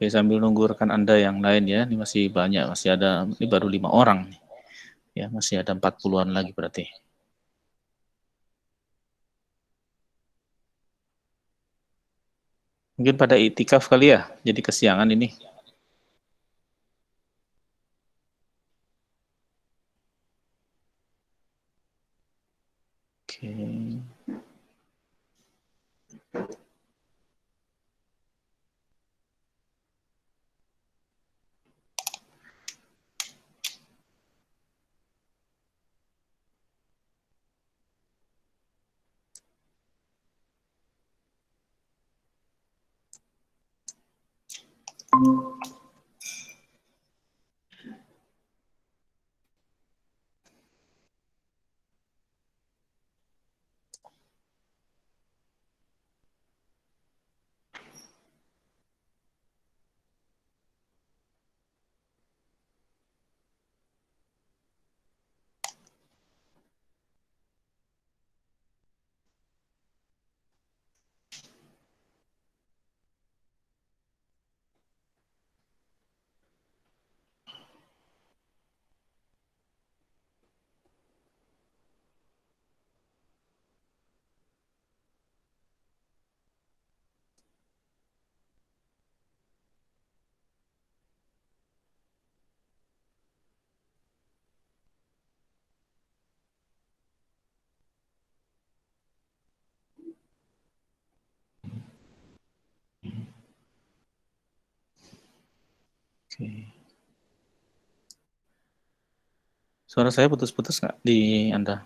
Oke, sambil nunggu rekan Anda yang lain ya, ini masih banyak, masih ada, ini baru 5 orang nih. Ya, masih ada 40-an lagi berarti. Mungkin pada itikaf kali ya, jadi kesiangan ini. Oke. Oke. Suara saya putus-putus nggak di Anda?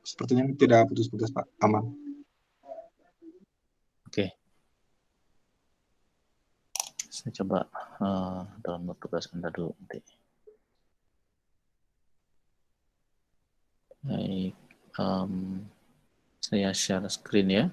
Sepertinya tidak putus-putus, Pak. Aman. Oke. Saya coba download tugas Anda dulu nanti. Baik, saya share screen ya.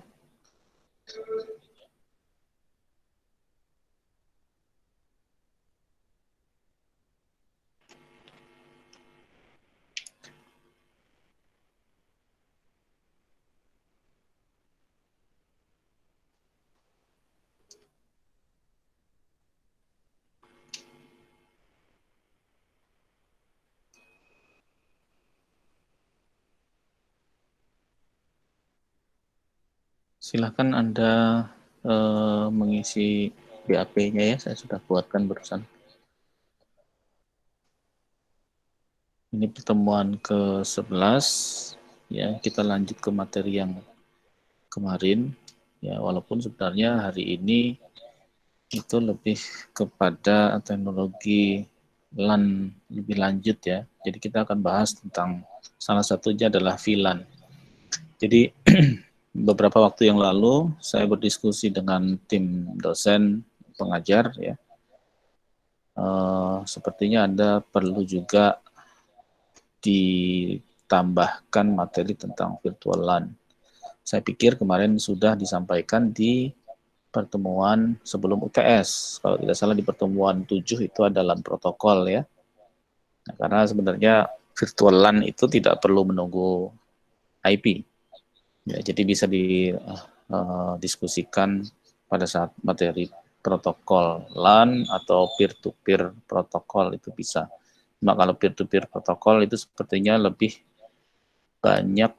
Silahkan Anda mengisi BAP-nya ya, saya sudah buatkan barusan. Ini pertemuan ke-11, ya kita lanjut ke materi yang kemarin, ya walaupun sebenarnya hari ini itu lebih kepada teknologi LAN lebih lanjut ya. Jadi kita akan bahas tentang salah satunya adalah VLAN. Jadi beberapa waktu yang lalu saya berdiskusi dengan tim dosen pengajar ya. Sepertinya Anda perlu juga ditambahkan materi tentang virtual LAN. Saya pikir kemarin sudah disampaikan di pertemuan sebelum UTS. Kalau tidak salah di pertemuan 7 itu ada LAN protokol ya. Nah, karena sebenarnya virtual LAN itu tidak perlu menunggu IP. Ya, jadi bisa didiskusikan pada saat materi protokol LAN atau peer-to-peer protokol itu bisa. Nah, kalau peer-to-peer protokol itu sepertinya lebih banyak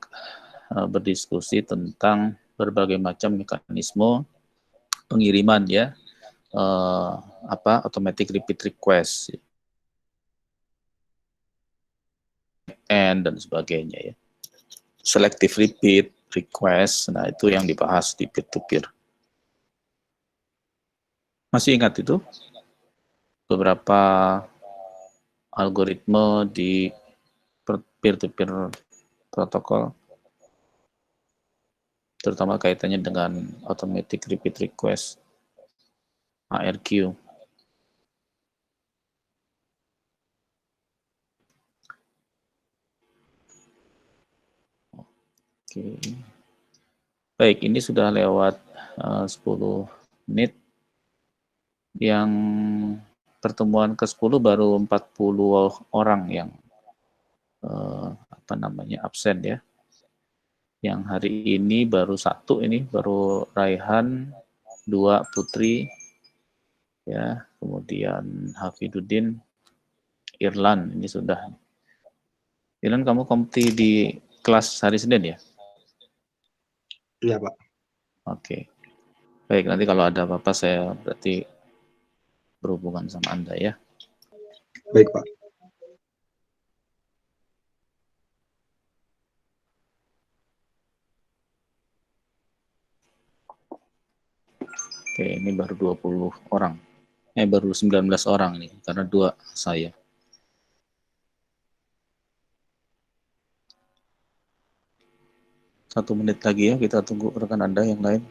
berdiskusi tentang berbagai macam mekanisme pengiriman ya, automatic repeat request and dan sebagainya ya. Selective repeat request, nah itu yang dibahas di peer-to-peer. Masih ingat itu? Beberapa algoritme di peer-to-peer protokol, terutama kaitannya dengan automatic repeat request, ARQ. Oke. Baik, ini sudah lewat 10 menit. Yang pertemuan ke-10 baru 40 orang yang absen ya. Yang hari ini baru 1 ini, baru Raihan, 2 Putri, ya, kemudian Hafiduddin, Irlan, ini sudah. Irlan, kamu kompeti di kelas hari Senin ya? Iya, Pak. Oke. Baik, nanti kalau ada apa-apa saya berarti berhubungan sama Anda ya. Baik, Pak. Oke, ini baru 20 orang. Baru 19 orang nih, karena 2 saya. Satu menit lagi ya, kita tunggu rekan Anda yang lain.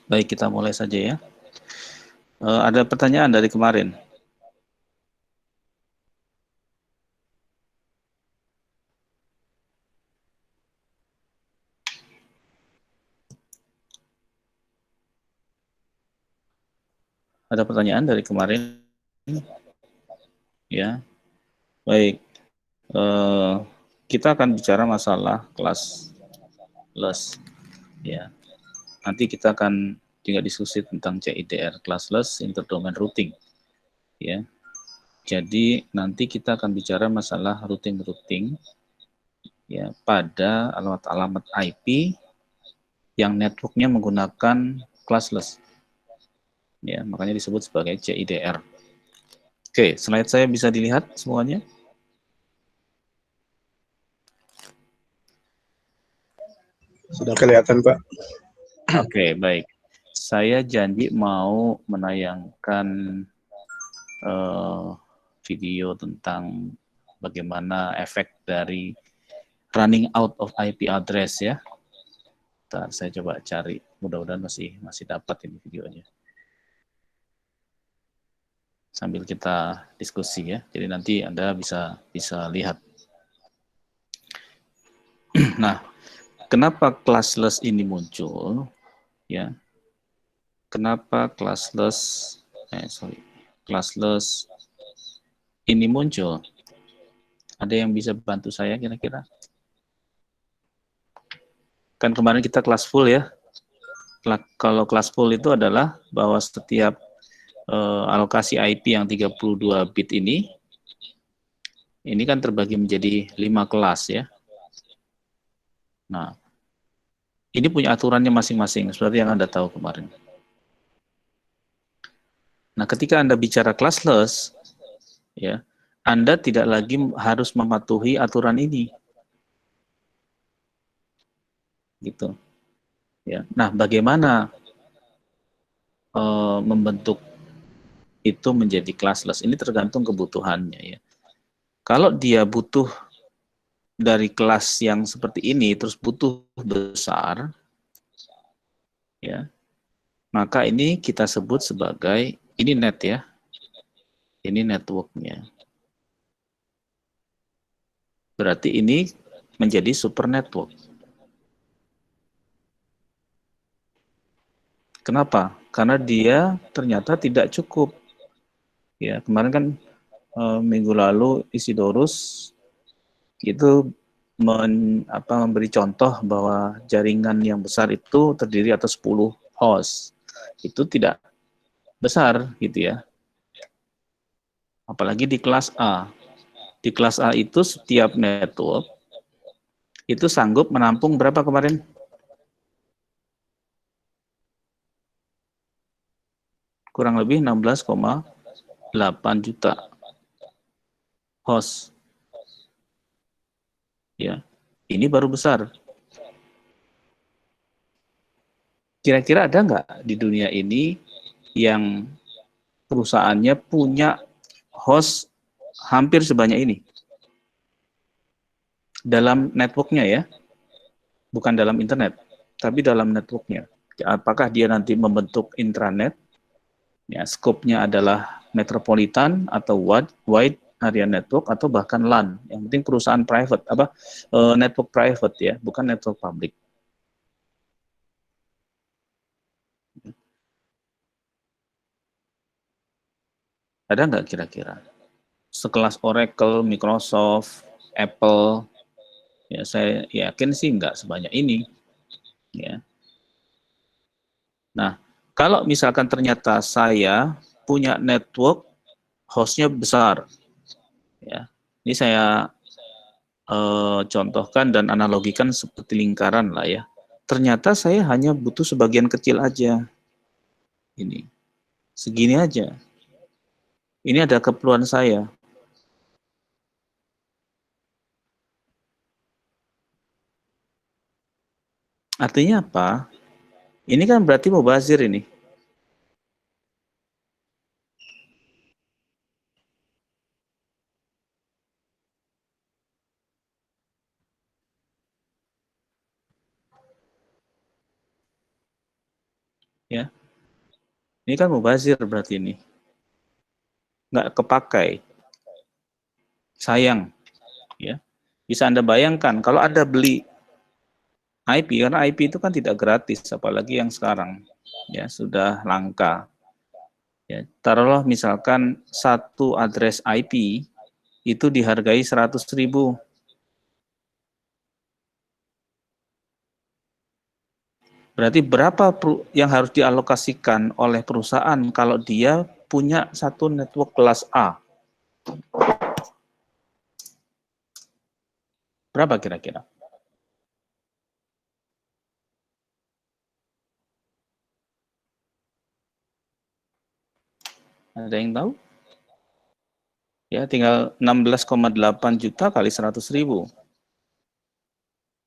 Baik, kita mulai saja ya. Ada pertanyaan dari kemarin? Ada pertanyaan dari kemarin? Ya, baik. Kita akan bicara masalah kelas les. Ya, nanti kita akan juga diskusi tentang CIDR, classless interdomain routing. Ya, jadi nanti kita akan bicara masalah routing ya pada alamat-alamat IP yang networknya menggunakan classless. Ya, makanya disebut sebagai CIDR. Oke, slide saya bisa dilihat semuanya? Sudah kelihatan, Pak. Oke, baik. Saya janji mau menayangkan video tentang bagaimana efek dari running out of IP address ya. Ntar saya coba cari, mudah-mudahan masih dapat ini videonya. Sambil kita diskusi ya. Jadi nanti Anda bisa lihat. Nah, kenapa classless ini muncul? Ya, kenapa classless ini muncul? Ada yang bisa bantu saya kira-kira? Kan kemarin kita kelas full ya. Kalau kelas full itu adalah bahwa setiap alokasi IP yang 32 bit ini kan terbagi menjadi 5 kelas ya. Nah, ini punya aturannya masing-masing, seperti yang Anda tahu kemarin. Nah, ketika Anda bicara classless, ya, Anda tidak lagi harus mematuhi aturan ini. Gitu. Ya. Nah, bagaimana membentuk itu menjadi classless? Ini tergantung kebutuhannya ya. Kalau dia butuh dari kelas yang seperti ini terus butuh besar, ya, maka ini kita sebut sebagai ini net ya, ini networknya. Berarti ini menjadi super network. Kenapa? Karena dia ternyata tidak cukup. Ya, kemarin kan minggu lalu Isidorus itu memberi contoh bahwa jaringan yang besar itu terdiri atas 10 host. Itu tidak besar gitu ya. Apalagi di kelas A. Di kelas A itu setiap network itu sanggup menampung berapa kemarin? Kurang lebih 16,8 juta host. Ya. Ini baru besar. Kira-kira ada nggak di dunia ini yang perusahaannya punya host hampir sebanyak ini? Dalam networknya ya, bukan dalam internet, tapi dalam networknya. Apakah dia nanti membentuk intranet, ya, skopnya adalah metropolitan atau wide area network atau bahkan LAN. Yang penting perusahaan private, network private ya, bukan network public. Ada nggak kira-kira? Sekelas Oracle, Microsoft, Apple, ya saya yakin sih nggak sebanyak ini. Ya. Nah, kalau misalkan ternyata saya punya network hostnya besar, ya, ini saya contohkan dan analogikan seperti lingkaran lah ya. Ternyata saya hanya butuh sebagian kecil aja, ini segini aja. Ini ada keperluan saya. Artinya apa? Ini kan berarti mubazir ini. Ya, ini kan mubazir berarti ini. Nggak kepakai. Sayang. Ya. Bisa Anda bayangkan, kalau Anda beli IP, karena IP itu kan tidak gratis, apalagi yang sekarang. Ya, sudah langka. Ya, taruhlah misalkan satu address IP itu dihargai 100.000. Berarti berapa yang harus dialokasikan oleh perusahaan kalau dia punya satu network kelas A? Berapa kira-kira? Ada yang tahu? Ya, tinggal 16,8 juta kali 100.000.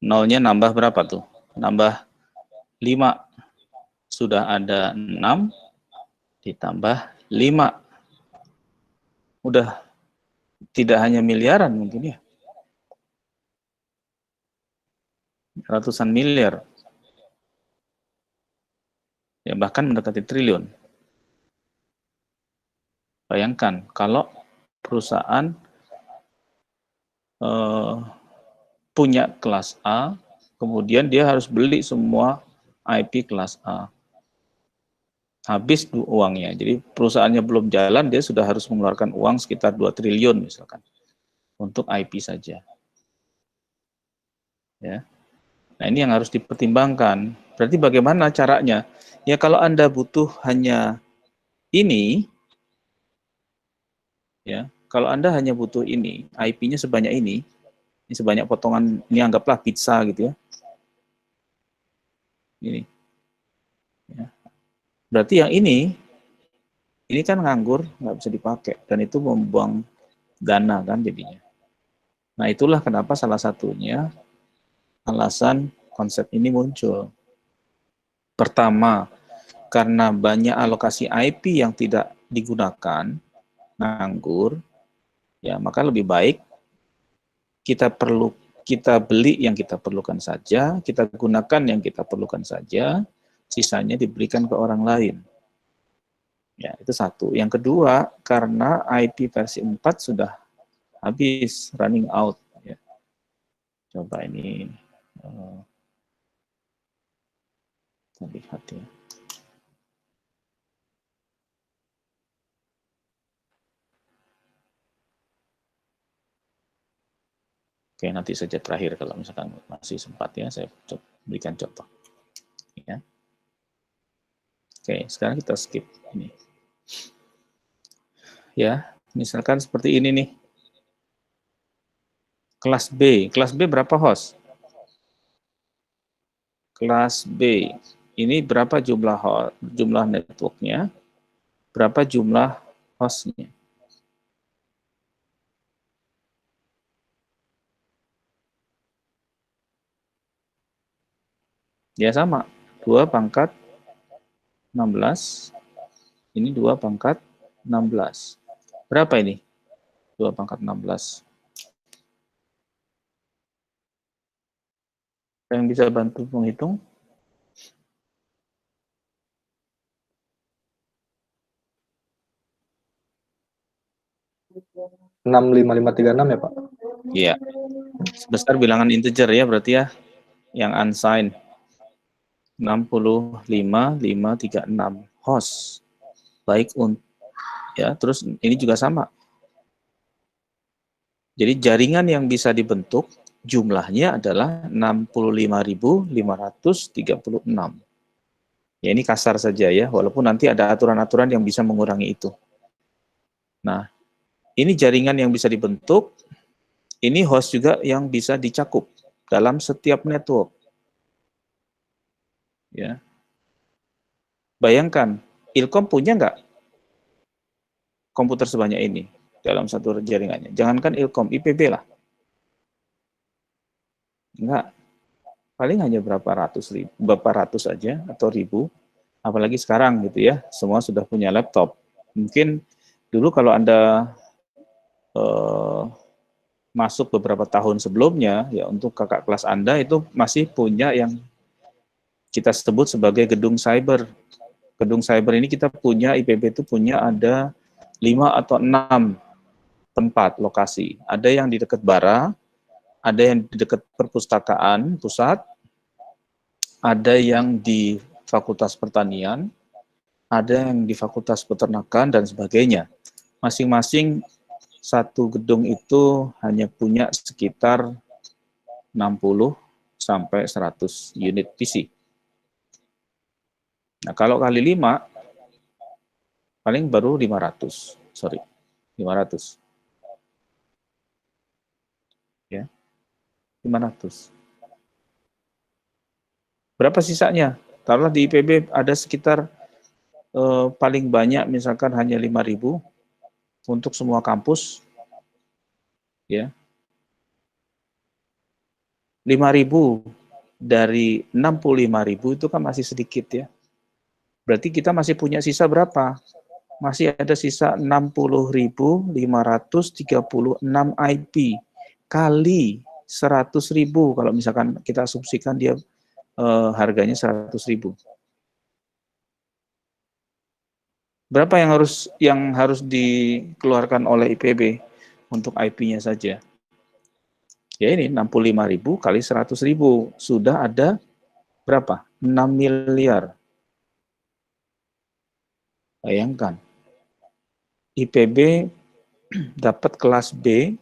Nolnya nambah berapa tuh? Nambah 5. Sudah ada 6 ditambah 5. Udah tidak hanya miliaran mungkin ya. Ratusan miliar. Ya, bahkan mendekati triliun. Bayangkan kalau perusahaan punya kelas A Kemudian dia harus beli semua IP kelas A. Habis uangnya. Jadi perusahaannya belum jalan, dia sudah harus mengeluarkan uang sekitar 2 triliun misalkan untuk IP saja. Ya. Nah, ini yang harus dipertimbangkan. Berarti bagaimana caranya? Ya kalau Anda butuh hanya ini, ya, kalau Anda hanya butuh ini, IP-nya sebanyak ini sebanyak potongan, ini anggaplah pizza gitu ya. Ini. Ya. Berarti yang ini kan nganggur, nggak bisa dipakai, dan itu membuang dana kan jadinya. Nah itulah kenapa salah satunya alasan konsep ini muncul. Pertama, karena banyak alokasi IP yang tidak digunakan, nganggur, ya maka lebih baik kita beli yang kita perlukan saja, kita gunakan yang kita perlukan saja, sisanya diberikan ke orang lain. Ya, itu satu. Yang kedua, karena IP versi 4 sudah habis, running out. Ya. Coba ini kita lihat ya. Oke, nanti saja terakhir kalau misalkan masih sempat ya, saya berikan contoh. Ya. Oke, sekarang kita skip ini. Ya, misalkan seperti ini nih. Kelas B berapa host? Kelas B, ini berapa jumlah networknya? Berapa jumlah hostnya? Ya sama, 2 pangkat 16, ini 2 pangkat 16. Berapa ini? 2 pangkat 16. Yang bisa bantu menghitung? 65536 ya Pak? Iya. Sebesar bilangan integer ya berarti ya. Yang unsigned. 65536 host. Baik untuk ya, terus ini juga sama. Jadi jaringan yang bisa dibentuk jumlahnya adalah 65.536. Ya ini kasar saja ya, walaupun nanti ada aturan-aturan yang bisa mengurangi itu. Nah, ini jaringan yang bisa dibentuk, ini host juga yang bisa dicakup dalam setiap network. Ya. Bayangkan, Ilkom punya nggak komputer sebanyak ini dalam satu jaringannya? Jangankan Ilkom, IPB lah. Enggak, paling hanya berapa ratus aja atau ribu. Apalagi sekarang gitu ya, semua sudah punya laptop. Mungkin dulu kalau Anda masuk beberapa tahun sebelumnya, ya untuk kakak kelas Anda itu masih punya yang kita sebut sebagai gedung cyber. Gedung cyber ini kita punya, IPB itu punya ada 5 atau 6 tempat lokasi. Ada yang di dekat Bara, ada yang di dekat perpustakaan pusat, ada yang di Fakultas Pertanian, ada yang di Fakultas Peternakan, dan sebagainya. Masing-masing satu gedung itu hanya punya sekitar 60 sampai 100 unit PC. Nah, kalau kali 5, paling baru 500. 500. Ya, 500. Berapa sisanya? Taruhlah di IPB ada sekitar paling banyak misalkan hanya 5.000 untuk semua kampus. Ya. 5.000 dari 65.000 itu kan masih sedikit ya. Berarti kita masih punya sisa berapa? Masih ada sisa 60.536 IP kali 100.000 kalau misalkan kita asumsikan dia harganya 100.000. Berapa yang harus dikeluarkan oleh IPB untuk IP-nya saja? Ya ini 65.000 kali 100.000. Sudah ada berapa? 6 miliar. Bayangkan. IPB dapat kelas B.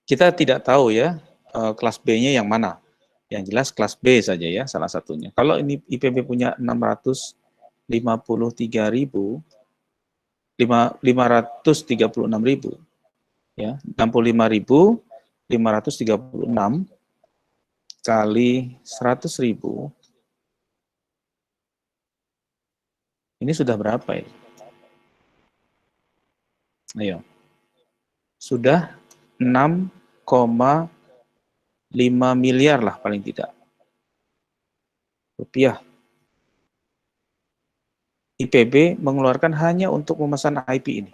Kita tidak tahu ya kelas B-nya yang mana. Yang jelas kelas B saja ya salah satunya. Kalau ini IPB punya 653.000, 536.000 ya, 65.536 kali 100.000, ini sudah berapa ya? Ayo, sudah 6,5 miliar lah paling tidak rupiah. IPB mengeluarkan hanya untuk memesan IP ini.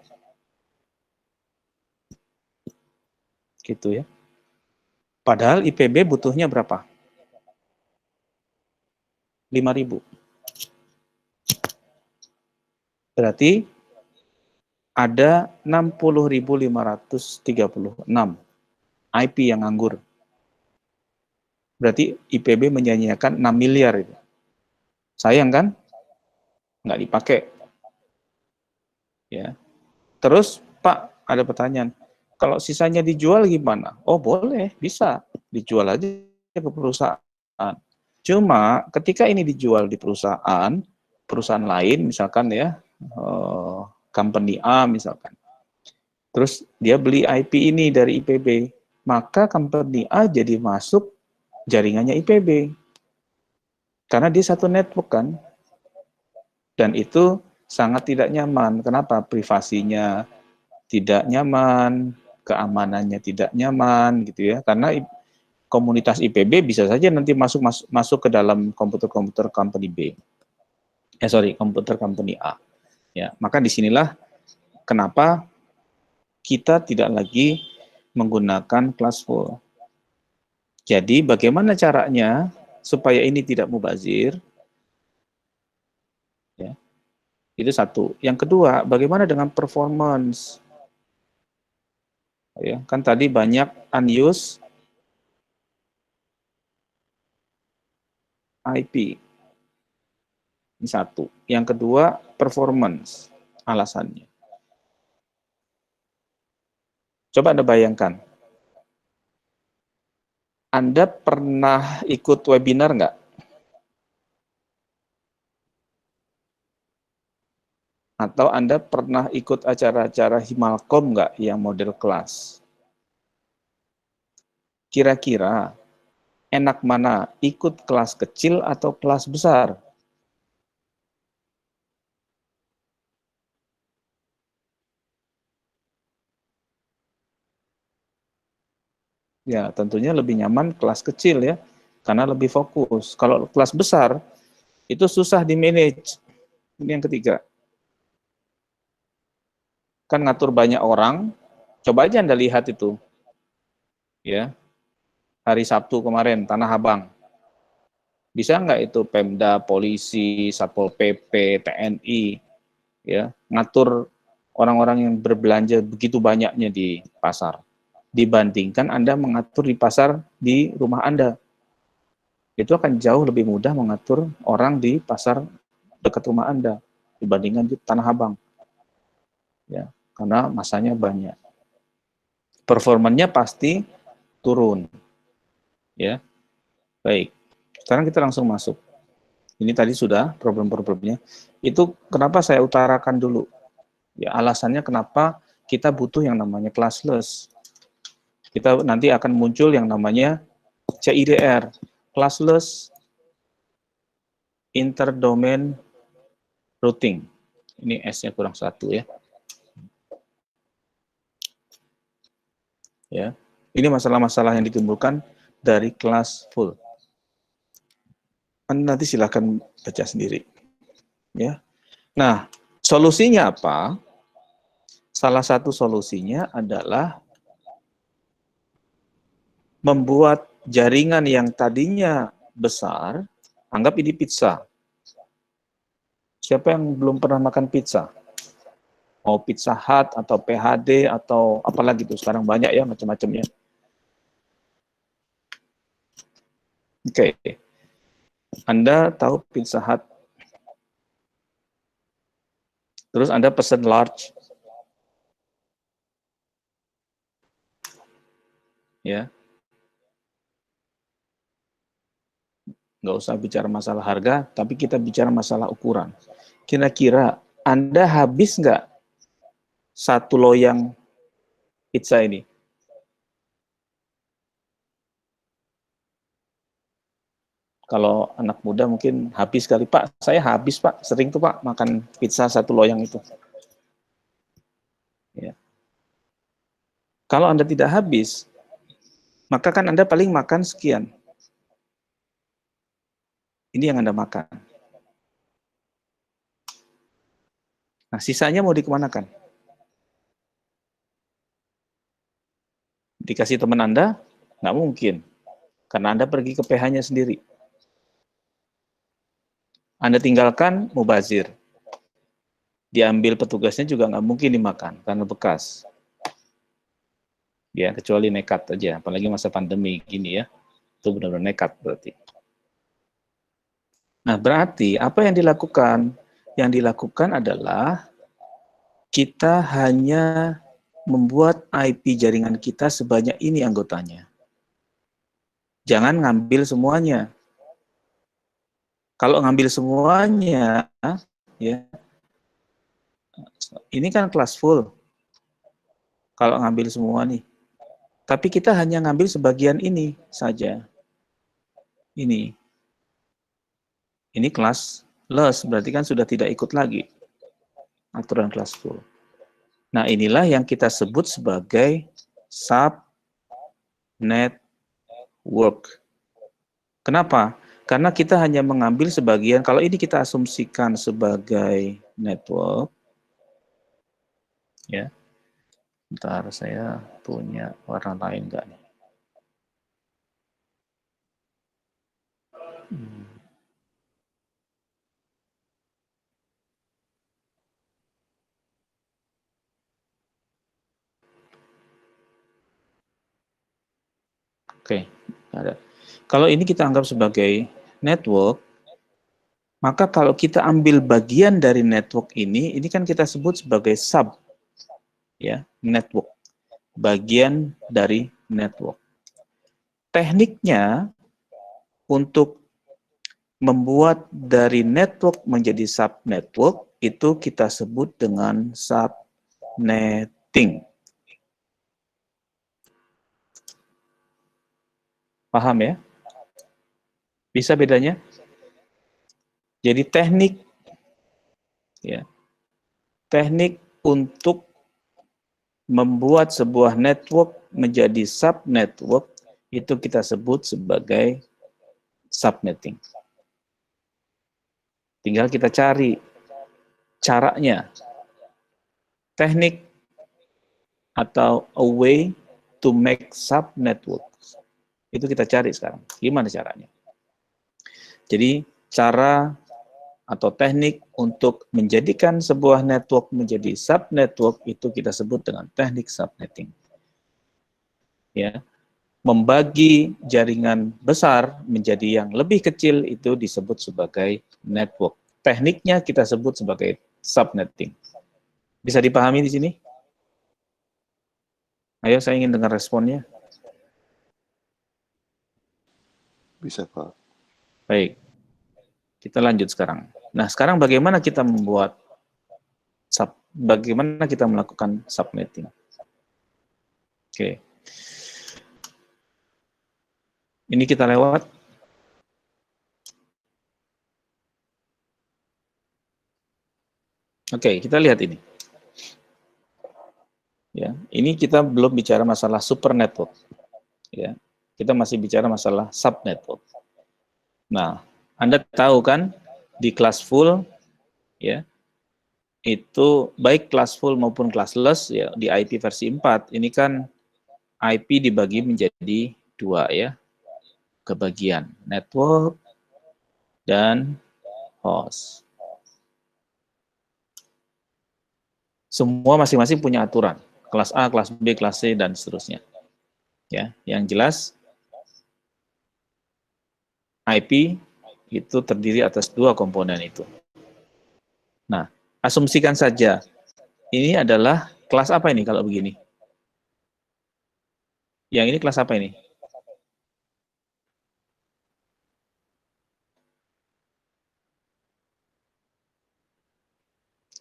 Gitu ya. Padahal IPB butuhnya berapa? 5.000. Berarti ada 60.536 IP yang nganggur. Berarti IPB menyanyiakan 6 miliar itu. Sayang kan? Nggak dipakai. Ya. Terus, Pak, ada pertanyaan. Kalau sisanya dijual gimana? Oh, boleh, bisa. Dijual aja ke perusahaan. Cuma ketika ini dijual di perusahaan lain, misalkan ya, company A misalkan. Terus dia beli IP ini dari IPB. Maka company A jadi masuk jaringannya IPB. Karena dia satu network kan. Dan itu sangat tidak nyaman. Kenapa? Privasinya tidak nyaman, keamanannya tidak nyaman gitu ya. Karena komunitas IPB bisa saja nanti masuk ke dalam komputer-komputer company B. Komputer company A. Ya, maka disinilah kenapa kita tidak lagi menggunakan classful. Jadi bagaimana caranya supaya ini tidak mubazir? Ya, itu satu. Yang kedua, bagaimana dengan performance? Ya, kan tadi banyak unused IP. Ini satu. Yang kedua, performance. Alasannya. Coba Anda bayangkan. Anda pernah ikut webinar nggak? Atau Anda pernah ikut acara-acara Himalcom nggak yang model kelas? Kira-kira enak mana, ikut kelas kecil atau kelas besar? Ya, tentunya lebih nyaman kelas kecil ya, karena lebih fokus. Kalau kelas besar, itu susah di-manage. Ini yang ketiga. Kan ngatur banyak orang, coba aja Anda lihat itu. Ya, hari Sabtu kemarin, Tanah Abang. Bisa nggak itu Pemda, polisi, Satpol PP, TNI, ya, ngatur orang-orang yang berbelanja begitu banyaknya di pasar. Dibandingkan Anda mengatur di pasar di rumah Anda. Itu akan jauh lebih mudah mengatur orang di pasar dekat rumah Anda dibandingkan di Tanah Abang. Ya, karena masanya banyak. Performanya pasti turun. Ya. Baik. Sekarang kita langsung masuk. Ini tadi sudah problem-problemnya. Itu kenapa saya utarakan dulu. Ya, alasannya kenapa kita butuh yang namanya classless. Kita nanti akan muncul yang namanya CIDR, classless interdomain routing. Ini S-nya kurang satu ya. Ya, ini masalah-masalah yang ditimbulkan dari kelas full. Anda nanti silakan baca sendiri. Ya. Nah, solusinya apa? Salah satu solusinya adalah membuat jaringan yang tadinya besar, anggap ini pizza. Siapa yang belum pernah makan pizza? Mau Pizza Hut atau PHD atau apalagi tuh sekarang banyak ya macam-macamnya. Oke. Anda tahu Pizza Hut, terus Anda pesan large, ya, nggak usah bicara masalah harga, tapi kita bicara masalah ukuran. Kira-kira Anda habis nggak satu loyang pizza ini? Kalau anak muda mungkin habis kali, Pak. Saya habis, Pak. Sering tuh, Pak, makan pizza satu loyang itu. Ya. Kalau Anda tidak habis, maka kan Anda paling makan sekian. Ini yang Anda makan. Nah, sisanya mau dikemanakan? Dikasih teman Anda? Nggak mungkin. Karena Anda pergi ke PH-nya sendiri. Anda tinggalkan, mubazir. Diambil petugasnya juga nggak mungkin dimakan, karena bekas. Ya, kecuali nekat aja. Apalagi masa pandemi gini ya. Itu benar-benar nekat berarti. Nah, berarti apa yang dilakukan? Yang dilakukan adalah kita hanya membuat IP jaringan kita sebanyak ini anggotanya. Jangan ngambil semuanya. Kalau ngambil semuanya, ya, ini kan kelas full. Kalau ngambil semua nih. Tapi kita hanya ngambil sebagian ini saja. Ini. Ini kelas less, berarti kan sudah tidak ikut lagi aturan kelas full. Nah, inilah yang kita sebut sebagai subnetwork. Kenapa? Karena kita hanya mengambil sebagian, kalau ini kita asumsikan sebagai network, ya. Bentar, saya punya warna lain nggak nih? Oke, ada. Kalau ini kita anggap sebagai network, maka kalau kita ambil bagian dari network ini kan kita sebut sebagai sub, ya, network. Bagian dari network. Tekniknya untuk membuat dari network menjadi subnetwork itu kita sebut dengan subnetting. Paham ya? Bisa bedanya? Jadi teknik, ya, teknik untuk membuat sebuah network menjadi subnetwork itu kita sebut sebagai subnetting. Tinggal kita cari caranya. Teknik atau a way to make subnetwork. Itu kita cari sekarang. Gimana caranya? Jadi cara atau teknik untuk menjadikan sebuah network menjadi subnetwork itu kita sebut dengan teknik subnetting. Ya. Membagi jaringan besar menjadi yang lebih kecil itu disebut sebagai network. Tekniknya kita sebut sebagai subnetting. Bisa dipahami di sini? Ayo, saya ingin dengar responnya. Bisa, Pak. Baik. Kita lanjut sekarang. Nah, sekarang bagaimana kita bagaimana kita melakukan subnetting? Oke. Ini kita lewat. Oke, kita lihat ini. Ya, ini kita belum bicara masalah super network. Ya, kita masih bicara masalah subnetwork. Nah, Anda tahu kan di kelas full, ya, itu baik kelas full maupun classless, ya, di IP versi 4 ini kan IP dibagi menjadi dua, ya, kebagian network dan host. Semua masing-masing punya aturan. Kelas A, kelas B, kelas C, dan seterusnya. Ya, yang jelas IP itu terdiri atas dua komponen itu. Nah, asumsikan saja ini adalah kelas apa ini kalau begini? Yang ini kelas apa ini?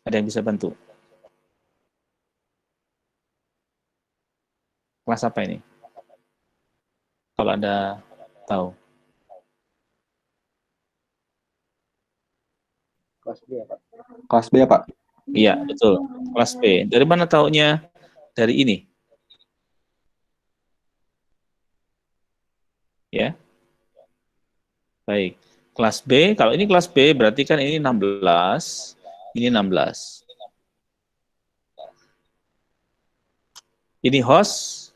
Ada yang bisa bantu? Kelas apa ini? Kalau Anda tahu. Kelas B ya, Pak. Kelas B ya, Pak. Iya, betul. Kelas B. Dari mana taunya? Dari ini. Ya. Baik. Kelas B, kalau ini kelas B berarti kan ini 16, ini 16. Ini host,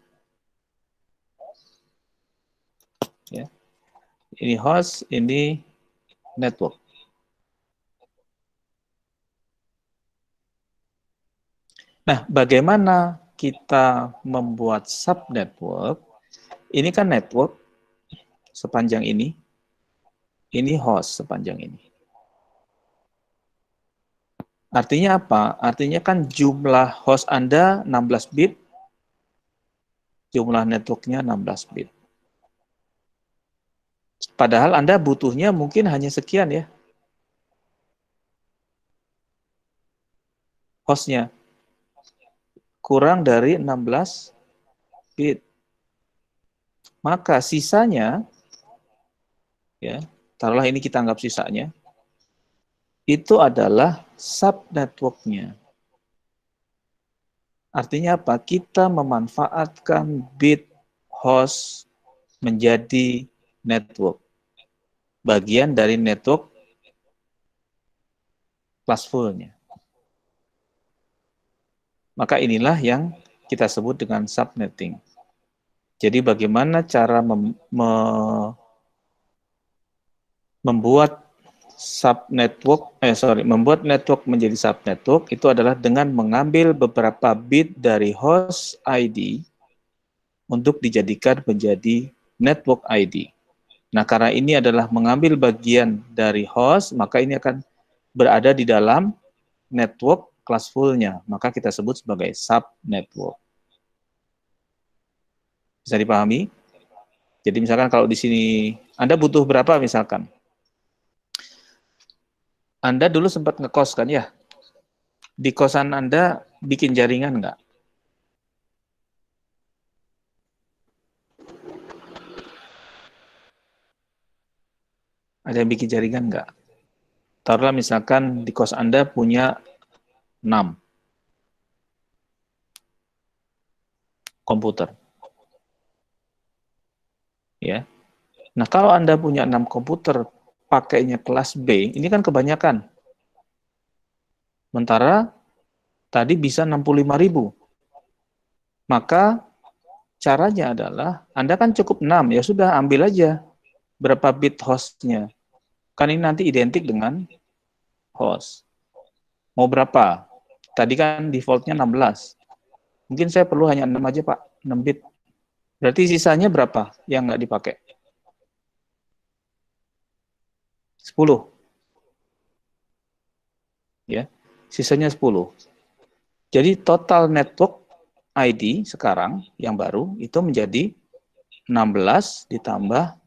ya. Ini host, ini network. Nah, bagaimana kita membuat subnetwork? Ini kan network sepanjang ini host sepanjang ini. Artinya apa? Artinya kan jumlah host Anda 16 bit, jumlah networknya 16 bit. Padahal Anda butuhnya mungkin hanya sekian ya, hostnya. Kurang dari 16 bit. Maka sisanya, ya, taruhlah ini kita anggap sisanya, itu adalah subnetworknya. Artinya apa? Kita memanfaatkan bit host menjadi network. Bagian dari network classful-nya. Maka inilah yang kita sebut dengan subnetting. Jadi bagaimana cara membuat membuat network menjadi subnetwork itu adalah dengan mengambil beberapa bit dari host ID untuk dijadikan menjadi network ID. Nah, karena ini adalah mengambil bagian dari host, maka ini akan berada di dalam network classful-nya. Maka kita sebut sebagai subnetwork. Bisa dipahami? Jadi misalkan kalau di sini Anda butuh berapa misalkan? Anda dulu sempat ngekos kan ya? Di kosan Anda bikin jaringan nggak? Ada yang bikin jaringan nggak? Taruhlah misalkan di kos Anda punya 6 komputer. Ya. Nah, kalau Anda punya 6 komputer, pakainya kelas B, ini kan kebanyakan. Sementara tadi bisa 65.000. Maka caranya adalah, Anda kan cukup 6, ya sudah ambil aja berapa bit hostnya. Kan ini nanti identik dengan host. Mau berapa? Tadi kan defaultnya 16. Mungkin saya perlu hanya 6 aja, Pak. 6 bit. Berarti sisanya berapa yang nggak dipakai? 10. Ya, sisanya 10. Jadi total network ID sekarang yang baru itu menjadi 16 ditambah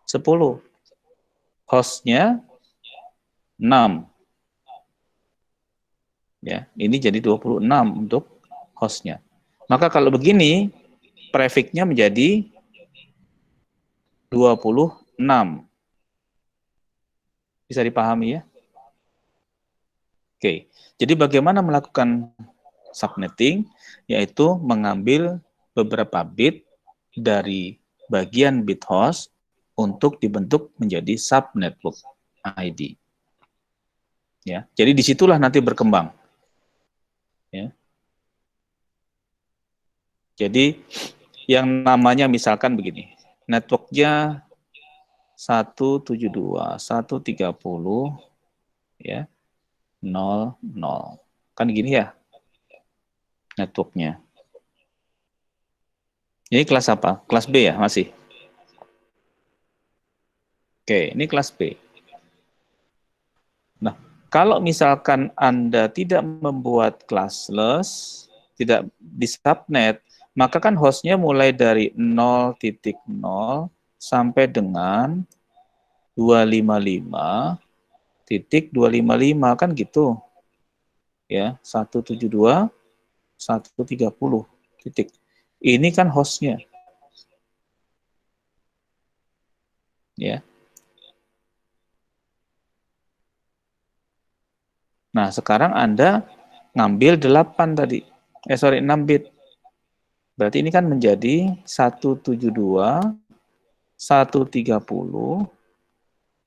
10. Hostnya 6. Ya, ini jadi 26 untuk hostnya. Maka kalau begini, prefixnya menjadi 26. Bisa dipahami ya? Oke, jadi bagaimana melakukan subnetting? Yaitu mengambil beberapa bit dari bagian bit host untuk dibentuk menjadi subnetwork ID. Ya, jadi disitulah nanti berkembang. Ya. Jadi yang namanya misalkan begini, networknya 172, 130, ya, 00. Kan gini ya networknya. Ini kelas apa? Kelas B ya masih? Oke, ini kelas B. Nah, kalau misalkan Anda tidak membuat classless, tidak di subnet, maka kan hostnya mulai dari 0.0 sampai dengan 255.255 kan gitu. Ya, 172.130 titik. Ini kan hostnya. Ya. Nah, sekarang Anda ngambil 8 tadi. 6 bit. Berarti ini kan menjadi 172.130.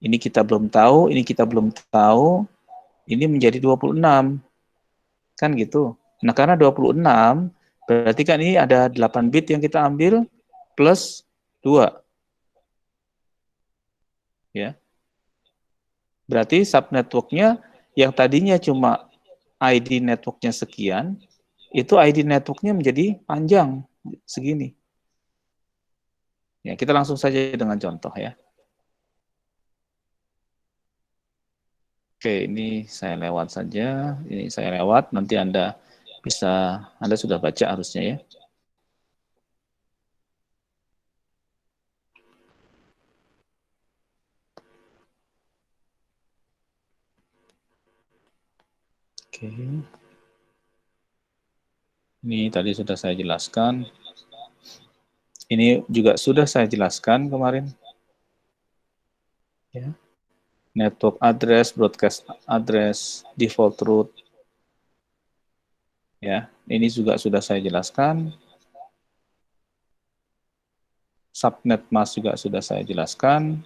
Ini kita belum tahu, ini kita belum tahu. Ini menjadi 26. Kan gitu. Nah, karena 26, berarti kan ini ada 8 bit yang kita ambil plus 2. Ya. Berarti subnetworknya yang tadinya cuma ID networknya sekian, itu ID networknya menjadi panjang segini. Ya, kita langsung saja dengan contoh ya. Oke, ini saya lewat saja. Ini saya lewat, nanti Anda sudah baca harusnya ya. Oke. Ini tadi sudah saya jelaskan. Ini juga sudah saya jelaskan kemarin. Ya. Network address, broadcast address, default route. Ya, ini juga sudah saya jelaskan. Subnet mask juga sudah saya jelaskan.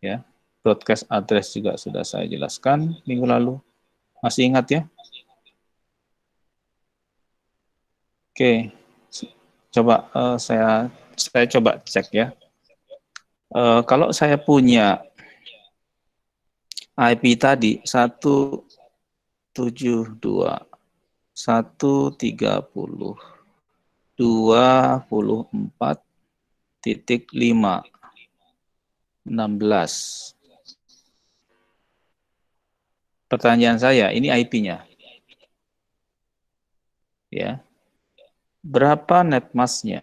Ya. Broadcast address juga sudah saya jelaskan minggu lalu. Masih ingat ya? Oke. Coba saya coba cek ya. Kalau saya punya IP tadi 172.130.24.516. Pertanyaan saya, ini IP-nya. Ya. Berapa netmasknya?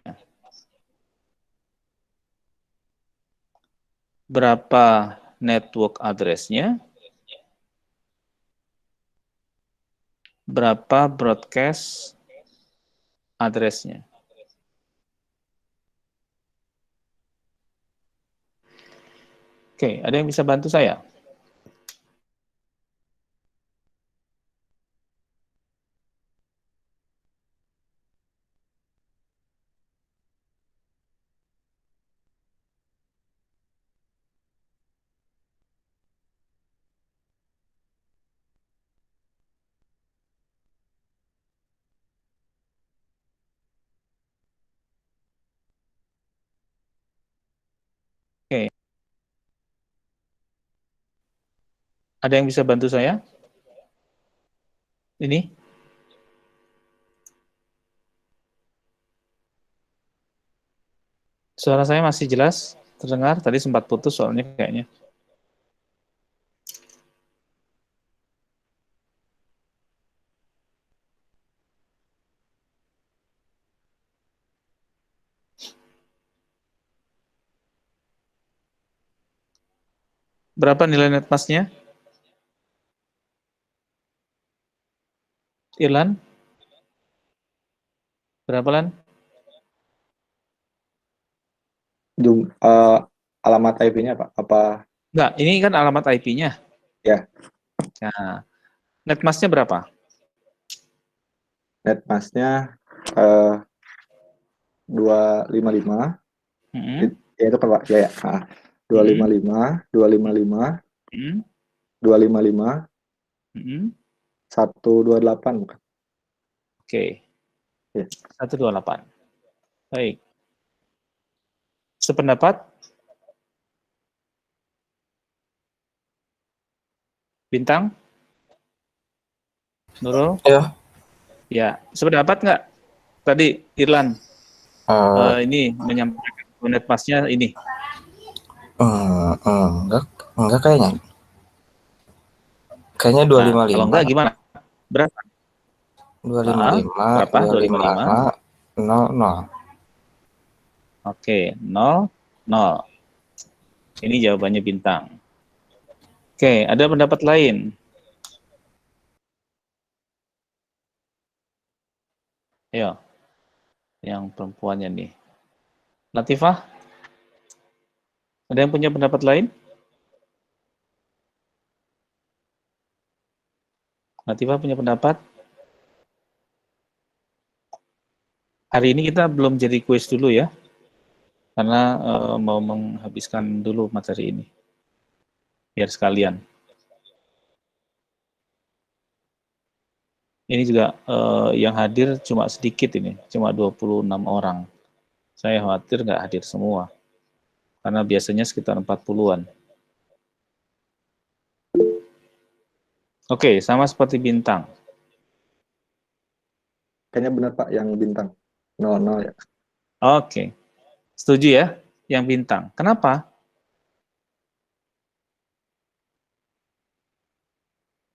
Berapa network address-nya? Berapa broadcast address-nya? Oke, ada yang bisa bantu saya? Oke. Ada yang bisa bantu saya? Ini? Suara saya masih jelas? Terdengar? Tadi sempat putus soalnya kayaknya. Berapa nilai netmasknya? Irlan? Berapa, Lan? Alamat IP-nya Pak? Apa Enggak, ini kan alamat IP-nya. ya? Nah, netmasknya berapa? Netmasknya 255. Hmm. Ya itu Pak. Ya. 255, 255, Hmm. 255, Hmm. 128 bukan? Oke. Ya. 128. Baik. Sependapat? Bintang? Nurul? Ya, Ya. Sependapat nggak? Tadi Irlan eh, ini menyampaikan netmasknya ini. Enggak kayaknya. Kayaknya 255. Kalau enggak gimana? Berapa? 255, berapa? 255, 00. Oke, 0, 0. Ini jawabannya bintang. Oke, ada pendapat lain? Ayo, yang perempuannya nih. Latifah, ada yang punya pendapat lain? Latifah punya pendapat? Hari ini kita belum jadi kuis dulu ya, karena mau menghabiskan dulu materi ini. Biar sekalian. Ini juga yang hadir cuma sedikit ini, cuma 26 orang. Saya khawatir nggak hadir semua, karena biasanya sekitar 40-an. Oke, sama seperti bintang. Kayaknya benar Pak, yang bintang 00 ya. Oke, setuju ya, yang bintang. Kenapa?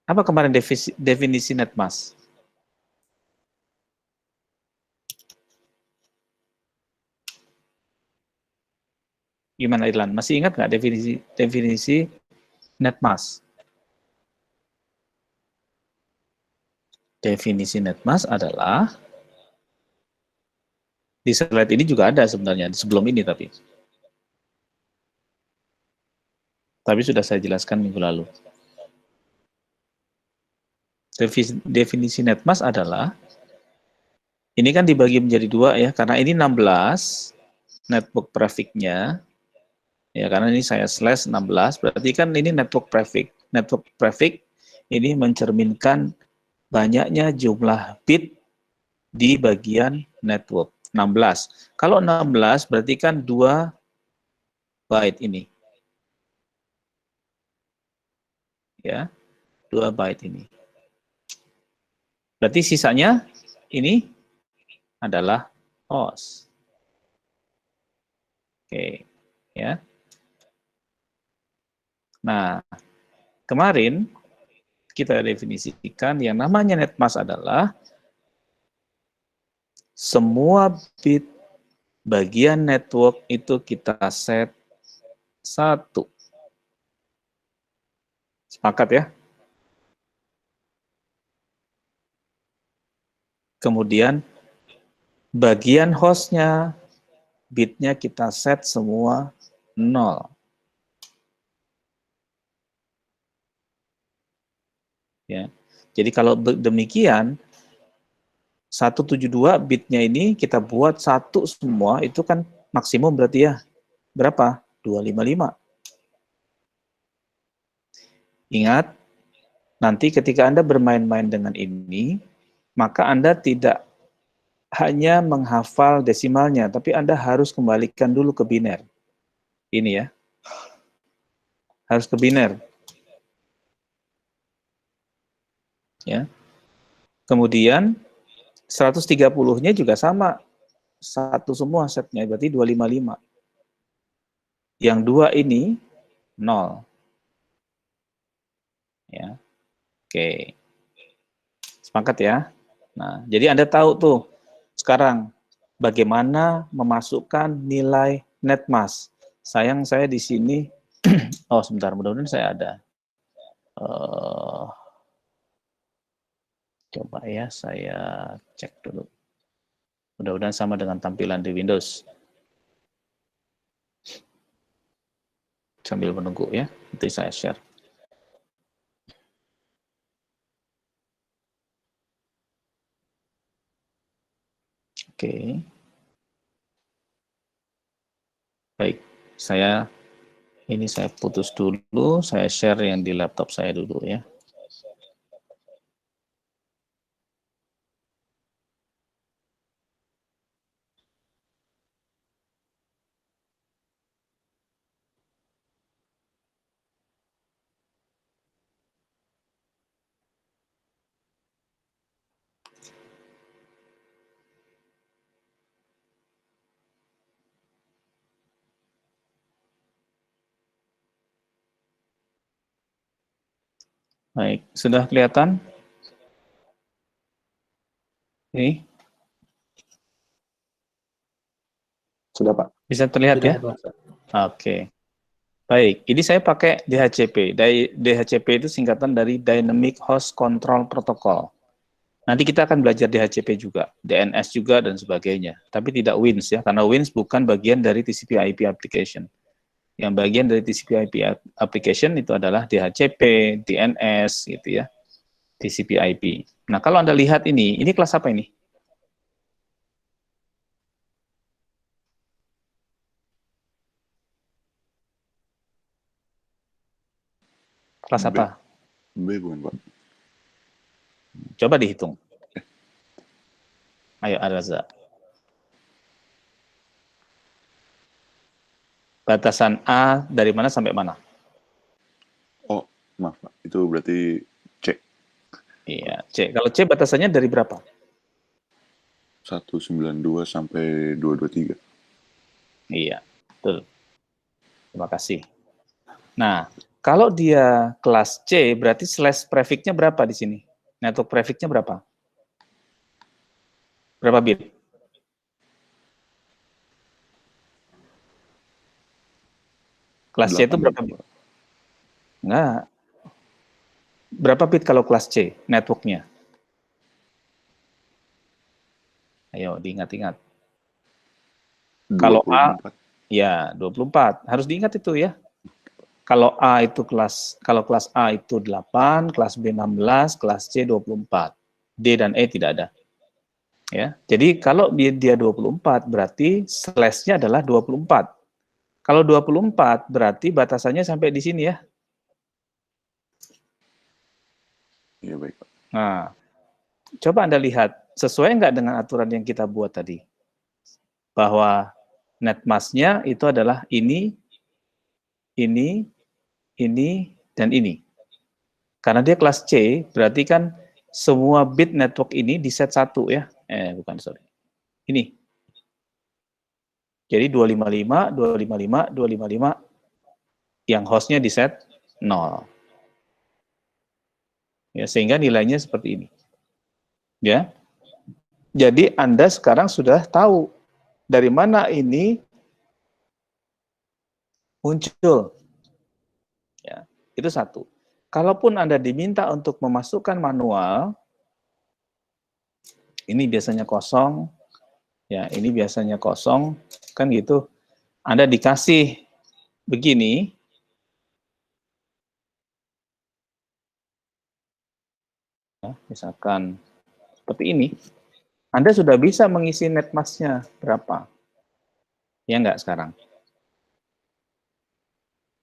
Apa kemarin definisi netmas? Gimana Irlan? Masih ingat nggak definisi netmas? Definisi netmas adalah, di slide ini juga ada sebenarnya, sebelum ini tapi sudah saya jelaskan minggu lalu. Definisi netmas adalah, ini kan dibagi menjadi dua ya, karena ini 16 network traffic-nya, ya karena ini saya slash 16, berarti kan ini network traffic. Network traffic ini mencerminkan banyaknya jumlah bit di bagian network, 16. Kalau 16 berarti kan 2 byte ini. Ya, 2 byte ini. Berarti sisanya ini adalah host. Oke, ya. Nah, kemarin kita definisikan yang namanya netmask adalah semua bit bagian network itu kita set 1. Sepakat ya? Kemudian bagian hostnya, bitnya kita set semua 0. Ya. Jadi kalau demikian, 172 bitnya ini kita buat 1 semua, itu kan maksimum berarti ya. Berapa? 255. Ingat, nanti ketika Anda bermain-main dengan ini, maka Anda tidak hanya menghafal desimalnya, tapi Anda harus kembalikan dulu ke biner. Ini ya. Harus ke biner. Ya. Kemudian 130-nya juga sama. 1 semua setnya, berarti 255. Yang 2 ini 0. Ya. Oke. Sepakat ya? Nah, jadi Anda tahu tuh sekarang bagaimana memasukkan nilai netmas. Sayang saya di sini, oh sebentar, mudah-mudahan saya ada. Coba ya, saya cek dulu. Mudah-mudahan sama dengan tampilan di Windows. Sambil menunggu ya, nanti saya share. Oke. Baik, saya putus dulu, saya share yang di laptop saya dulu ya. Baik, sudah kelihatan? Ini Sudah, Pak. bisa terlihat ya? Oke. Baik, ini saya pakai DHCP. DHCP itu singkatan dari Dynamic Host Control Protocol. Nanti kita akan belajar DHCP juga, DNS juga, dan sebagainya. Tapi tidak WINS ya, karena WINS bukan bagian dari TCP/IP application. Yang bagian dari TCP/IP application itu adalah DHCP, DNS, gitu ya, TCP/IP. Nah, kalau Anda lihat ini kelas apa ini? Kelas B. apa? B bukan, Pak? Coba dihitung. Ayo, Araza. Batasan A dari mana sampai mana? Oh, maaf, Pak. Itu berarti C. Iya, C. Kalau C batasannya dari berapa? 192 sampai 223. Iya, betul. Terima kasih. Nah, kalau dia kelas C, berarti slash prefix-nya berapa di sini? Network prefix-nya berapa? Berapa bit? Kelas C itu berapa bit? Enggak. Berapa bit kalau kelas C networknya? Ayo diingat-ingat. Kalau A, ya 24. Harus diingat itu ya. Kalau A itu kalau kelas A itu 8, kelas B 16, kelas C 24. D dan E tidak ada. Ya. Jadi kalau dia 24 berarti slash-nya adalah 24. Kalau 24 berarti batasannya sampai di sini ya. Iya, baik, Pak. Nah, coba Anda lihat, sesuai nggak dengan aturan yang kita buat tadi? Bahwa netmask-nya itu adalah ini, dan ini. Karena dia kelas C, berarti kan semua bit network ini di set 1 ya. Bukan, sorry. Ini. Jadi 255, 255, 255, yang hostnya di set 0. Ya, sehingga nilainya seperti ini. Ya. Jadi Anda sekarang sudah tahu dari mana ini muncul. Ya, itu satu. Kalaupun Anda diminta untuk memasukkan manual, ini biasanya kosong, ya ini biasanya kosong, kan gitu. Anda dikasih begini, ya, misalkan seperti ini, Anda sudah bisa mengisi netmask-nya berapa. Ya enggak sekarang?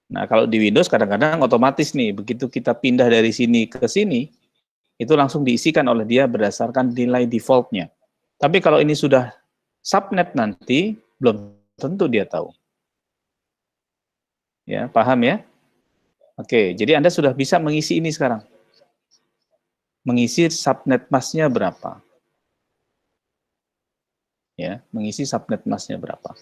Nah, kalau di Windows kadang-kadang otomatis nih, begitu kita pindah dari sini ke sini, itu langsung diisikan oleh dia berdasarkan nilai default-nya. Tapi kalau ini sudah subnet nanti, belum tentu dia tahu. Ya, paham ya? Oke, jadi Anda sudah bisa mengisi ini sekarang. Mengisi subnet mask-nya berapa. Ya, mengisi subnet mask-nya berapa.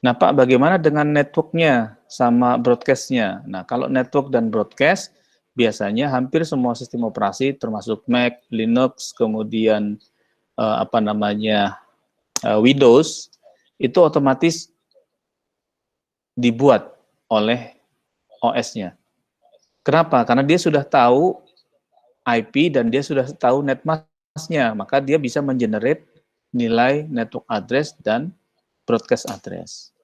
Nah, Pak, bagaimana dengan network-nya sama broadcast-nya? Nah, kalau network dan broadcast, biasanya hampir semua sistem operasi, termasuk Mac, Linux, kemudian Windows, itu otomatis dibuat oleh OS-nya. Kenapa? Karena dia sudah tahu IP dan dia sudah tahu netmask-nya, maka dia bisa mengenerate nilai network address dan broadcast address.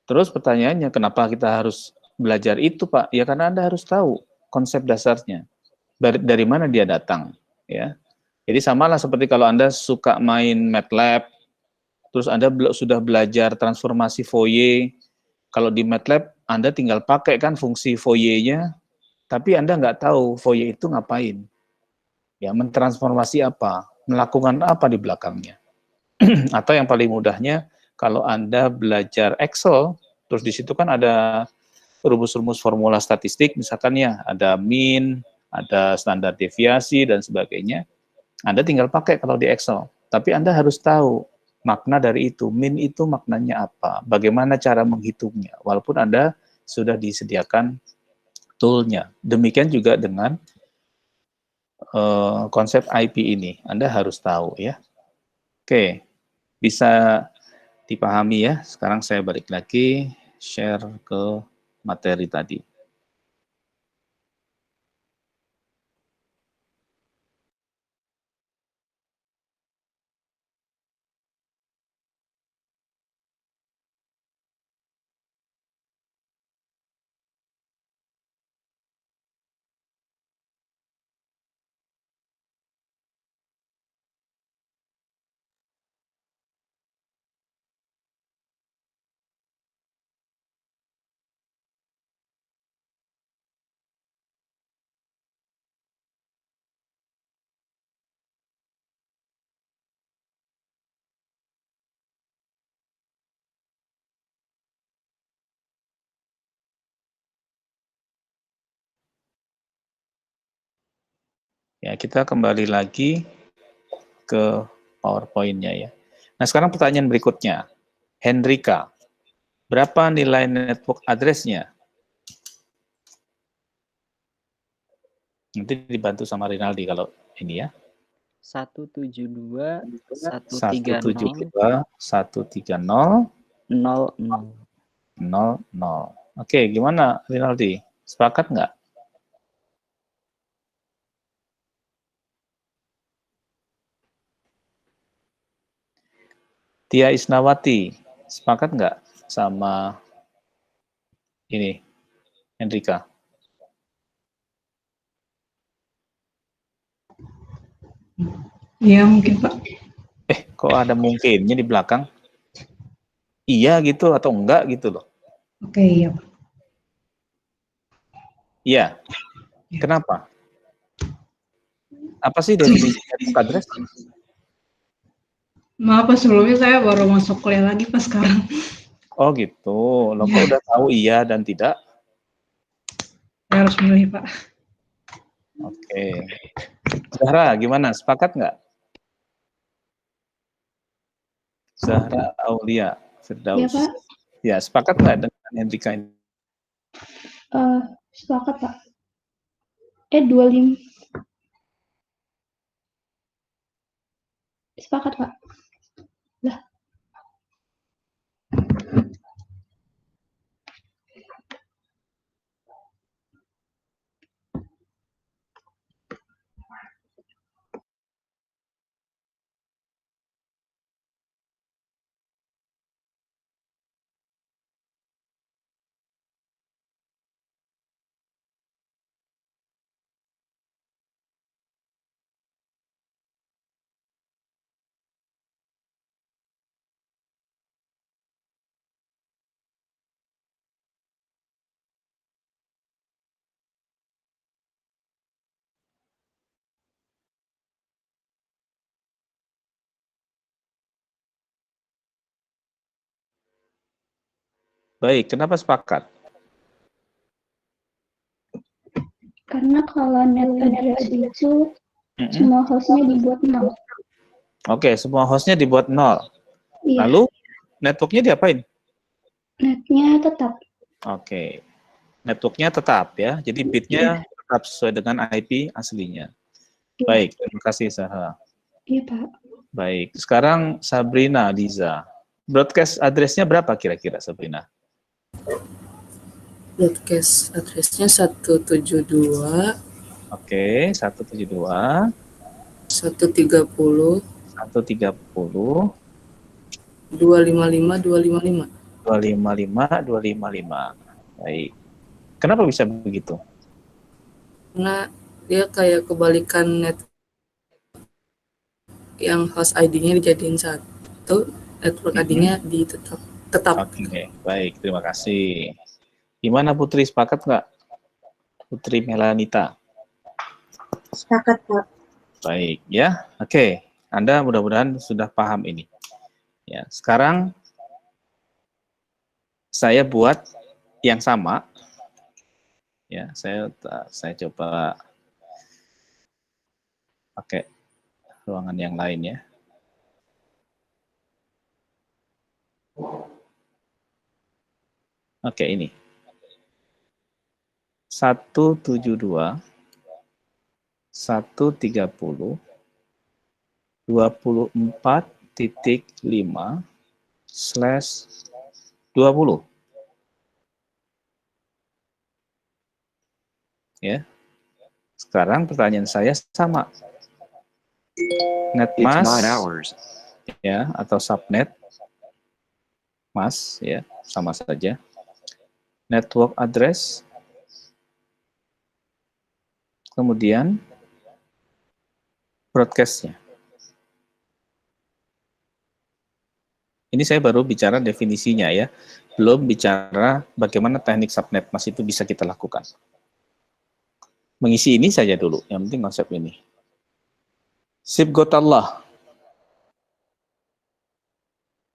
Terus pertanyaannya, kenapa kita harus belajar itu, Pak? Ya karena Anda harus tahu konsep dasarnya. Dari mana dia datang, ya. Jadi samalah seperti kalau Anda suka main MATLAB, terus Anda sudah belajar transformasi Fourier. Kalau di MATLAB, Anda tinggal pakai kan fungsi Fourier-nya, tapi Anda nggak tahu Fourier itu ngapain. Ya, mentransformasi apa, melakukan apa di belakangnya. Atau yang paling mudahnya, kalau Anda belajar Excel, terus di situ kan ada rumus-rumus formula statistik, misalkan ya, ada mean, ada standar deviasi, dan sebagainya. Anda tinggal pakai kalau di Excel. Tapi Anda harus tahu makna dari itu. Mean itu maknanya apa, bagaimana cara menghitungnya, walaupun Anda sudah disediakan tool-nya. Demikian juga dengan konsep IP ini. Anda harus tahu ya. Oke, bisa dipahami ya. Sekarang saya balik lagi share ke materi tadi. Ya, kita kembali lagi ke PowerPoint-nya ya. Nah, sekarang pertanyaan berikutnya. Hendrika, berapa nilai network address-nya? Nanti dibantu sama Rinaldi kalau ini ya. 172 130 172 130 00. 00. Oke, gimana Rinaldi? Sepakat nggak? Tia Isnawati, sepakat nggak sama ini, Hendrika? Iya mungkin Pak. Kok ada mungkinnya di belakang? Iya gitu atau enggak gitu loh? Oke, iya Pak. Iya. Kenapa? Apa sih definisi network address? Maaf Pak, sebelumnya saya baru masuk kuliah lagi Pak sekarang. Oh gitu. Lo kok udah tahu iya dan tidak? Saya harus milih Pak. Oke. Zahra, gimana? Sepakat nggak? Zahra Aulia Firdaus. Ya Pak, Ya, sepakat nggak dengan Hendrika ini? sepakat Pak. 25. Sepakat Pak. Lah. Baik, kenapa sepakat? Karena kalau net address itu semua hostnya dibuat 0. Oke, semua hostnya dibuat 0. Iya. Lalu networknya diapain? Netnya tetap. Oke, networknya tetap ya. Jadi bitnya tetap sesuai dengan IP aslinya. Iya. Baik, terima kasih Zahra. Iya Pak. Baik, sekarang Sabrina Liza. Broadcast address-nya berapa kira-kira Sabrina? Broadcast address-nya 172. Oke, 172. 130. 130. 255 255. 255 255. Baik. Kenapa bisa begitu? Karena dia kayak kebalikan net yang host ID-nya dijadiin 1, network ID-nya tetap. Oke, baik. Terima kasih. Gimana Putri, sepakat nggak? Putri Melanita. Sepakat, Pak. Baik, ya. Oke. Anda mudah-mudahan sudah paham ini. Ya, sekarang saya buat yang sama. Ya, saya coba pakai ruangan yang lain ya. Oke, ini. 172 130 24.5/20. Ya. Sekarang pertanyaan saya sama. Net mask ya atau subnet mask ya sama saja. Network address, kemudian broadcast-nya. Ini saya baru bicara definisinya ya, belum bicara bagaimana teknik subnet mask itu bisa kita lakukan. Mengisi ini saja dulu, yang penting konsep ini. Sibghatallah.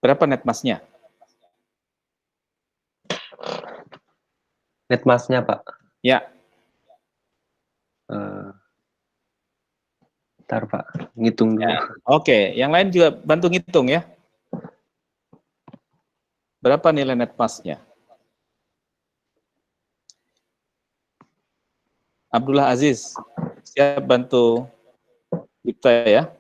Berapa net mask-nya? Net mask-nya, Pak? Ya. Bentar, Pak. Ngitung dulu. Ya. Oke, yang lain juga bantu ngitung ya. Berapa nilai net mask-nya? Abdullah Aziz, siap bantu kita ya.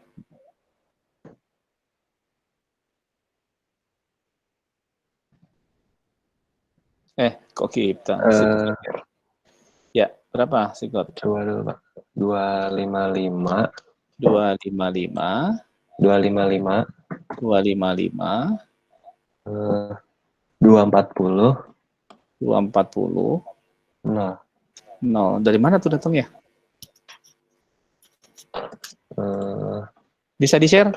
Kok kita? Ya, berapa Sigot? Coba dulu, Pak. 255. 255. 255. 255. 240. 240. Nah. Dari mana tuh datangnya? Bisa di-share?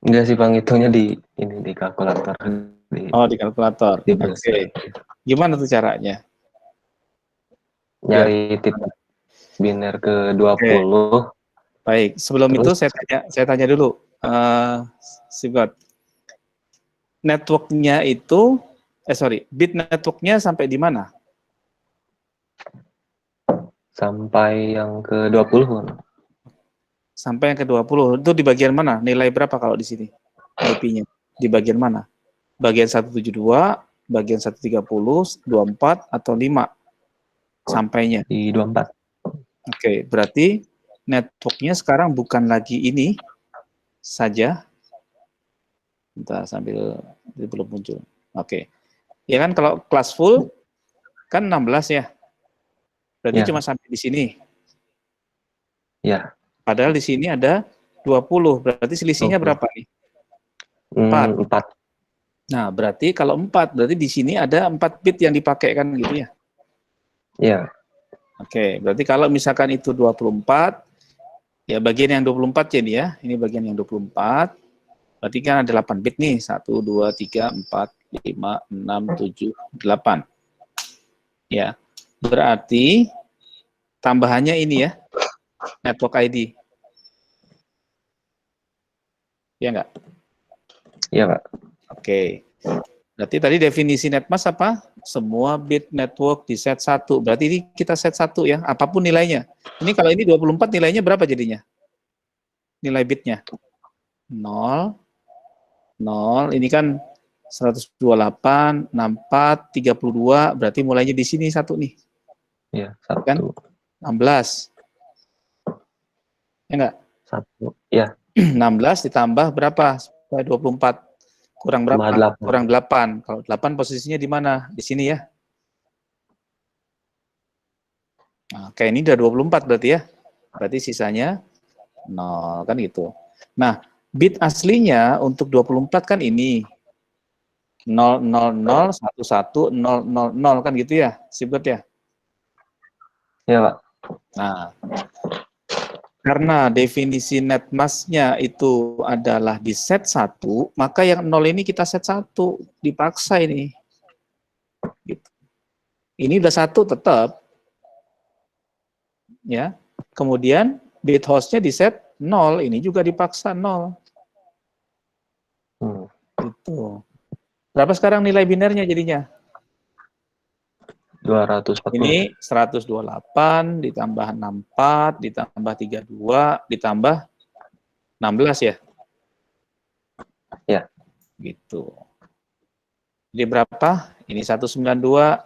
Enggak sih, Bang, hitungnya di kalkulator. Di kalkulator. Oke. Gimana tuh caranya? Nyari titik biner ke 20. Baik, sebelum itu saya tanya dulu, Sigot. Networknya itu, bit networknya sampai di mana? Sampai yang ke 20. Sampai yang ke 20. Itu di bagian mana? Nilai berapa kalau di sini? IP-nya. Di bagian mana? Bagian 172, bagian 130, 24, atau 5? Sampainya. Di 24. Oke, berarti networknya sekarang bukan lagi ini saja. Bentar, sambil belum muncul. Oke. Ya kan kalau kelas full, kan 16 ya? Berarti cuma sampai di sini. Ya. Padahal di sini ada 20. Berarti selisihnya berapa nih? 4. Nah, berarti kalau 4, berarti di sini ada 4 bit yang dipakai kan gitu ya? Iya. Oke, berarti kalau misalkan itu 24, ya bagian yang 24 ya ini ya. Ini bagian yang 24. Berarti kan ada 8 bit nih. 1, 2, 3, 4, 5, 6, 7, 8. Ya. Berarti tambahannya ini ya. Network ID. Ya enggak? Iya, Pak. Oke. Berarti tadi definisi netmask apa? Semua bit network di set 1. Berarti ini kita set 1 ya, apapun nilainya. Ini kalau ini 24 nilainya berapa jadinya? Nilai bitnya? 0, 0, ini kan 128, 64, 32, berarti mulainya di sini 1 nih. Iya, 1. Kan? 16. Ya enggak? 1, ya. 16 ditambah berapa? 24. Kurang berapa? 8. Kurang 8. Kalau 8 posisinya di mana? Di sini ya. Nah, kayak ini udah 24 berarti ya. Berarti sisanya 0 kan gitu. Nah, bit aslinya untuk 24 kan ini. 000 11 000 kan gitu ya. Sibet ya? Iya, Pak. Nah, karena definisi netmask-nya itu adalah di set 1, maka yang 0 ini kita set 1, dipaksa ini. Gitu. Ini udah 1 tetap. Ya. Kemudian bit host-nya di set 0, ini juga dipaksa 0. Gitu. Berapa sekarang nilai binernya jadinya? 240. Ini 128 ditambah 64 ditambah 32 ditambah 16 ya? Ya. Gitu. Jadi berapa? Ini 192,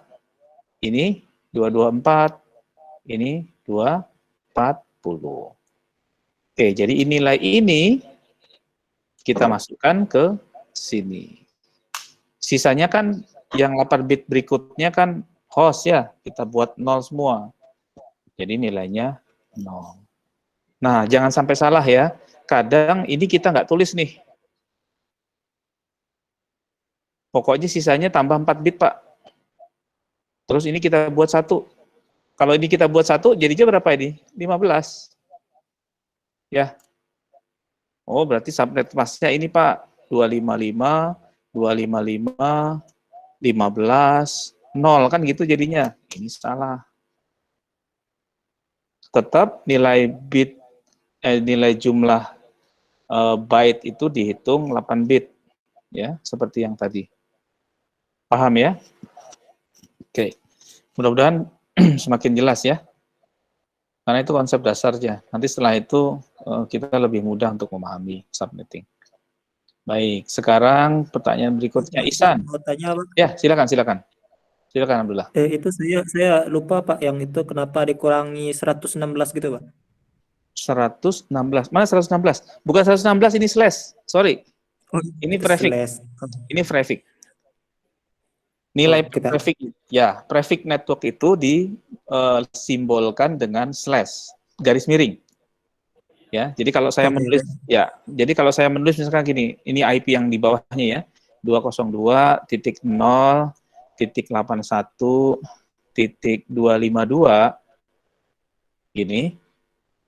ini 224, ini 240. Oke, jadi nilai ini kita masukkan ke sini. Sisanya kan yang 8 bit berikutnya kan host ya, kita buat 0 semua. Jadi nilainya 0. Nah, jangan sampai salah ya. Kadang ini kita nggak tulis nih. Pokoknya sisanya tambah 4 bit, Pak. Terus ini kita buat 1. Kalau ini kita buat 1, jadinya berapa ini? 15. Ya. Oh, berarti subnet masknya ini, Pak. 255, 255, 15, 0 kan gitu jadinya. Ini salah. Tetap nilai bit, nilai jumlah byte itu dihitung 8 bit. Ya, seperti yang tadi. Paham ya? Oke. Mudah-mudahan semakin jelas ya. Karena itu konsep dasarnya. Nanti setelah itu kita lebih mudah untuk memahami subnetting. Baik, sekarang pertanyaan berikutnya Ihsan. Mau tanya, Pak? Ya, silakan. Silakan Abdullah. Itu saya lupa, Pak, yang itu kenapa dikurangi 116 gitu, Pak? 116. Mana 116? Bukan 116, ini slash. Sorry. Oh, ini prefix. Ini prefix. Nilai prefix, ya, prefix network itu disimbolkan dengan slash, garis miring. Ya, jadi kalau saya menulis, ya, jadi kalau saya menulis misalkan gini, ini IP yang di bawahnya ya, 202.0.81.252, gini,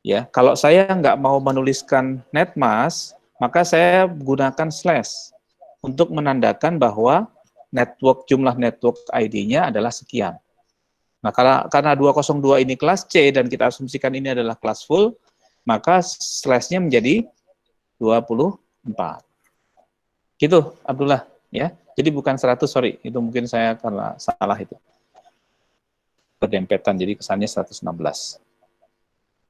ya. Kalau saya nggak mau menuliskan netmask, maka saya gunakan slash untuk menandakan bahwa jumlah network ID-nya adalah sekian. Nah, karena 202 ini kelas C dan kita asumsikan ini adalah kelas full, maka slash-nya menjadi 24. Gitu, Abdullah. Ya, jadi bukan 100, sorry. Itu mungkin saya karena salah itu. Berdempetan, jadi kesannya 116.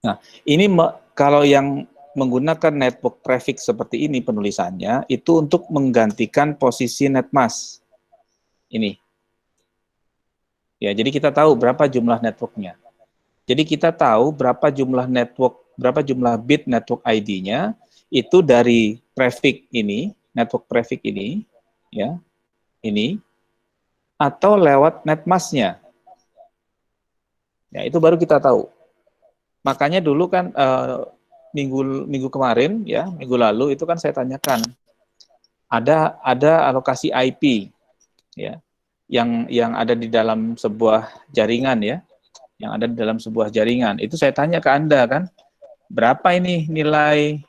Nah, ini kalau yang menggunakan network prefix seperti ini penulisannya, itu untuk menggantikan posisi netmask. Ini. Ya, jadi kita tahu berapa jumlah networknya. Jadi kita tahu berapa jumlah bit network ID-nya itu dari prefix ini, network prefix ini, ya, ini, atau lewat netmask-nya. Ya, itu baru kita tahu. Makanya dulu kan minggu kemarin, ya, minggu lalu itu kan saya tanyakan ada alokasi IP. Ya, yang ada di dalam sebuah jaringan ya, yang ada di dalam sebuah jaringan. Itu saya tanya ke Anda kan, berapa ini nilai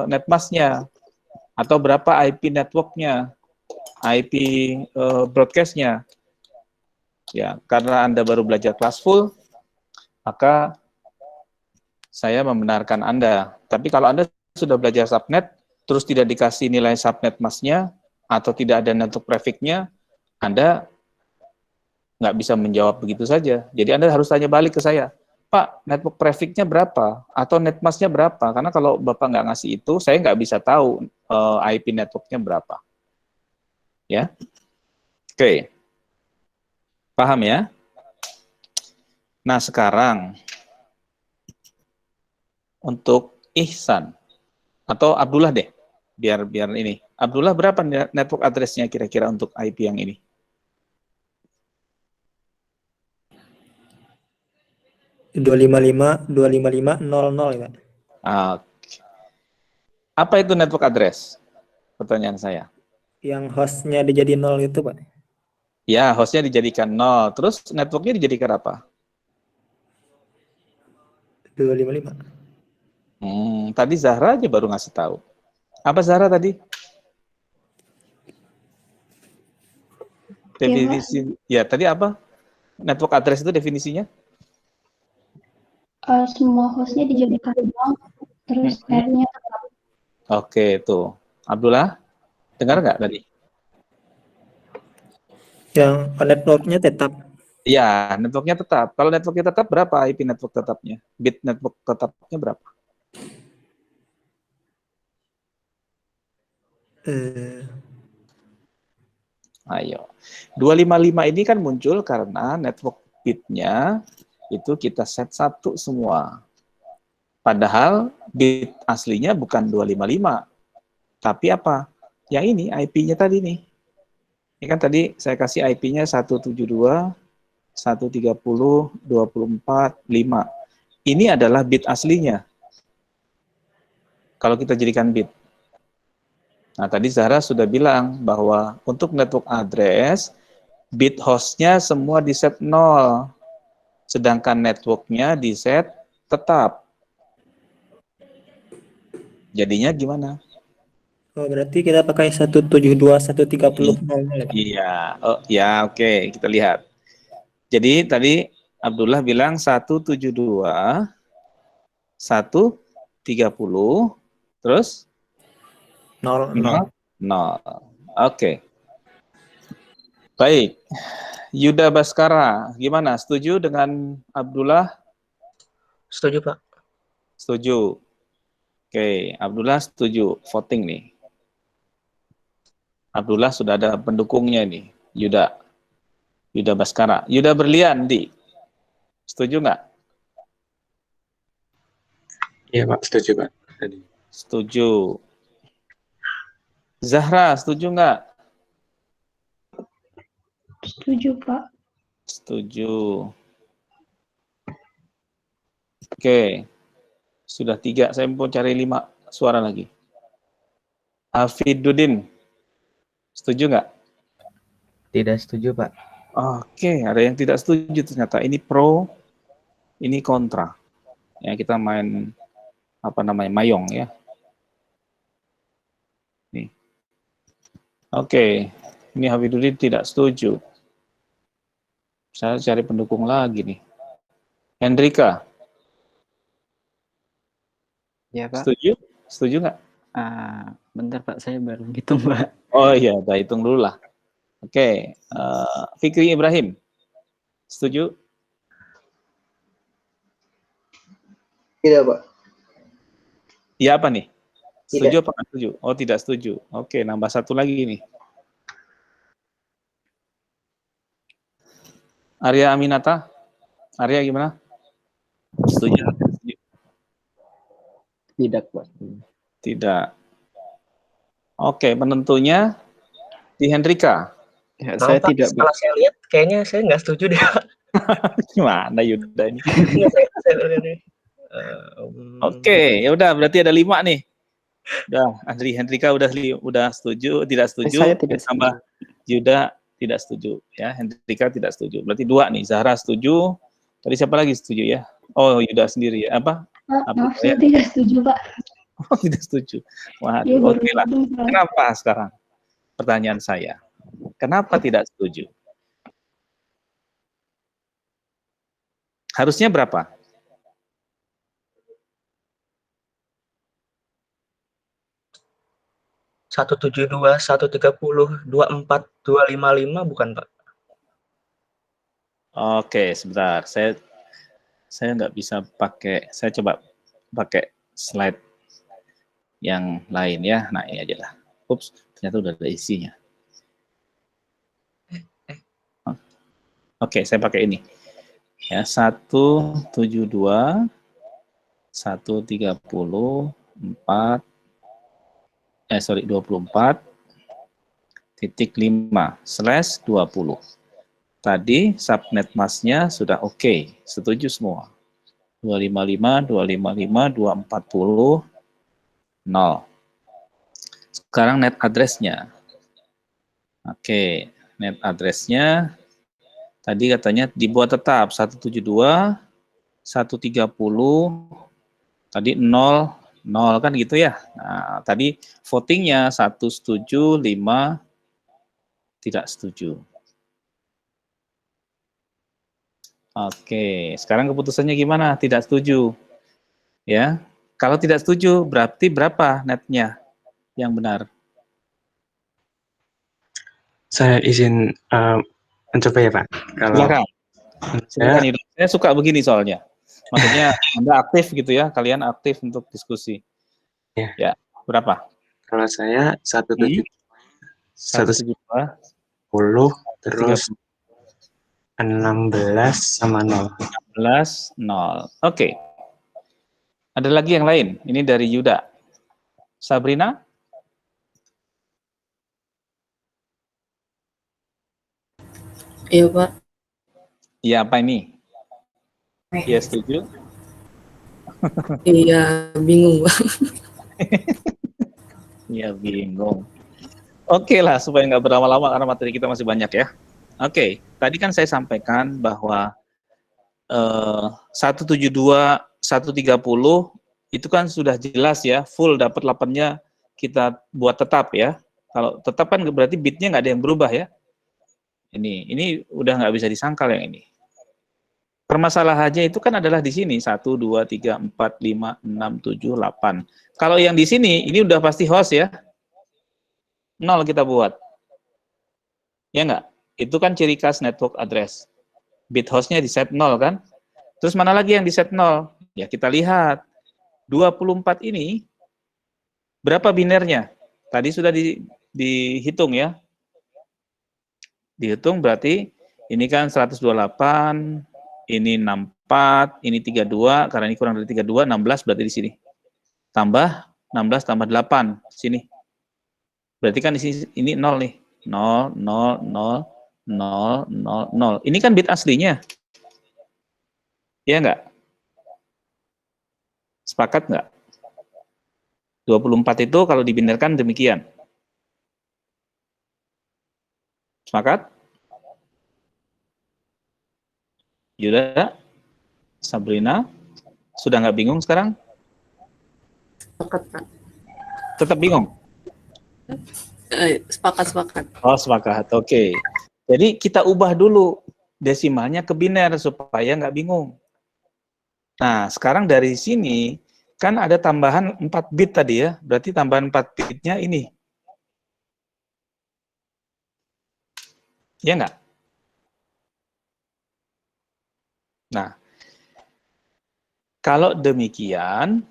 netmask-nya, atau berapa IP network-nya, IP broadcast-nya. Ya, karena Anda baru belajar kelas full, maka saya membenarkan Anda. Tapi kalau Anda sudah belajar subnet, terus tidak dikasih nilai subnet mask-nya, atau tidak ada network prefix-nya, Anda nggak bisa menjawab begitu saja. Jadi Anda harus tanya balik ke saya, Pak, network prefix-nya berapa? Atau netmask-nya berapa? Karena kalau Bapak nggak ngasih itu, saya nggak bisa tahu IP network-nya berapa. Ya, oke. Paham ya? Nah, sekarang untuk Ihsan, atau Abdullah deh, biar ini. Abdullah, berapa network address-nya kira-kira untuk IP yang ini? (255, 255.00) ya. Apa itu network address? Pertanyaan saya. Yang hostnya dijadiin 0 itu, Pak. Ya, hostnya dijadikan 0. Terus networknya dijadikan apa? 255. Tadi Zahra aja baru ngasih tahu. Apa Zahra tadi? Definisi, ya tadi apa? Network address itu definisinya? Semua hostnya dijadikan 0, terus R-nya tetap. Oke, tuh. Abdullah, dengar nggak tadi? Yang networknya tetap. Iya, networknya tetap. Kalau networknya tetap, berapa IP network tetapnya? Bit network tetapnya berapa? Ayo. 255 ini kan muncul karena network bitnya itu kita set 1 semua. Padahal bit aslinya bukan 255. Tapi apa? Yang ini IP-nya tadi nih. Ini kan tadi saya kasih IP-nya 172, 130, 24, 5. Ini adalah bit aslinya. Kalau kita jadikan bit. Nah, tadi Zahra sudah bilang bahwa untuk network address, bit hostnya semua di set 0. Sedangkan networknya di set tetap. Jadinya gimana? Oh, berarti kita pakai 172, 130. Iya, oh ya, oke, kita lihat. Jadi tadi Abdullah bilang 172, 130, terus 0. Oke. Baik. Yuda Baskara, gimana? Setuju dengan Abdullah? Setuju, Pak. Setuju. Oke, Abdullah setuju. Voting nih. Abdullah sudah ada pendukungnya nih, Yuda Baskara. Yuda Berlian, Di. Setuju nggak? Iya, Pak. Setuju, Pak. Tadi. Setuju. Zahra, setuju nggak? Setuju, Pak. Setuju. Oke. Sudah 3, saya mau cari 5 suara lagi. Hafiduddin, setuju nggak? Tidak setuju, Pak. Oke, ada yang tidak setuju ternyata. Ini pro, ini kontra. Ya, kita main mayong ya. Nih. Oke, ini Hafiduddin tidak setuju. Saya cari pendukung lagi nih. Hendrika. Ya, Pak. Setuju? Setuju nggak? Bentar, Pak. Saya baru ngitung, Pak. Oh iya, udah hitung dulu lah. Oke, Fikri Ibrahim. Setuju? Tidak, Pak. Iya apa nih? Setuju Tidak. apa nggak setuju? Oh, tidak setuju. Oke, nambah satu lagi nih. Arya Aminata. Arya gimana? Setuju? Tidak, Pak. Tidak. Oke, penentunya di Hendrika. Ya, saya tidak. Kalau saya lihat, kayaknya saya nggak setuju deh, Pak. Gimana Yuda ini? Oke, ya udah berarti ada 5 nih. Udah, Hendrika udah setuju, tidak setuju. Saya tidak tambah Yuda tidak setuju ya. Hendrika tidak setuju. Berarti 2 nih. Zahra setuju. Tadi siapa lagi setuju ya? Oh, Yuda sendiri ya. Apa? Maaf, saya tidak setuju, Pak. Oh, tidak setuju. Waduh, Ya, oke lah. Pak. Kenapa sekarang? Pertanyaan saya. Kenapa tidak setuju? Harusnya berapa? Satu 172, 130, 24, 255 bukan, Pak? Oke, sebentar. Saya nggak bisa pakai. Saya coba pakai slide yang lain ya. Nah, ini aja lah. Ups, ternyata udah ada isinya. Oke, saya pakai ini. Ya, 172, 130, 24.5/20. Tadi subnet masknya sudah oke, setuju semua. 255, 255, 240, 0. Sekarang net address-nya. Oke, net address-nya tadi katanya dibuat tetap 172, 130, tadi 0, 0 kan gitu ya. Nah, tadi votingnya 1 setuju, 5 tidak setuju. Oke, sekarang keputusannya gimana? Tidak setuju. Ya. Kalau tidak setuju, berarti berapa netnya yang benar? Saya izin mencoba ya, Pak. Silakan. Saya suka begini soalnya. Maksudnya Anda aktif gitu ya, kalian aktif untuk diskusi. Ya, berapa? Kalau saya 172, 170, terus 16 sama 0. 16, 0. Oke. Ada lagi yang lain? Ini dari Yuda. Sabrina? Iya, Pak. Iya, apa ini? Iya, setuju? Iya, bingung, Pak. Iya, bingung. Oke lah, supaya nggak berlama-lama karena materi kita masih banyak ya. Oke, tadi kan saya sampaikan bahwa 172, 130 itu kan sudah jelas ya, full dapat 8-nya kita buat tetap ya. Kalau tetap kan berarti bitnya nggak ada yang berubah ya. Ini udah nggak bisa disangkal yang ini. Permasalahannya itu kan adalah di sini 1, 2, 3, 4, 5, 6, 7, 8. Kalau yang di sini ini udah pasti host ya. 0 kita buat. Ya nggak? Itu kan ciri khas network address. Bit hostnya di set 0 kan? Terus mana lagi yang di set 0? Ya kita lihat. 24 ini berapa binernya? Tadi sudah dihitung ya. Dihitung berarti ini kan 128, ini 64, ini 32, karena ini kurang dari 32, 16 berarti di sini. Tambah 16 tambah 8 sini. Berarti kan di sini ini 0 nih. 0 0 0 0 0 0. Ini kan bit aslinya. Iya enggak? Sepakat enggak? 24 itu kalau dibinarkan demikian. Sepakat? Yuda, Sabrina, sudah nggak bingung sekarang? Sepakat, Pak. Tetap bingung? Sepakat. Oh, sepakat. Oke. Jadi kita ubah dulu desimalnya ke biner supaya nggak bingung. Nah, sekarang dari sini kan ada tambahan 4 bit tadi ya. Berarti tambahan 4 bitnya ini. Ya nggak? Nah, kalau demikian,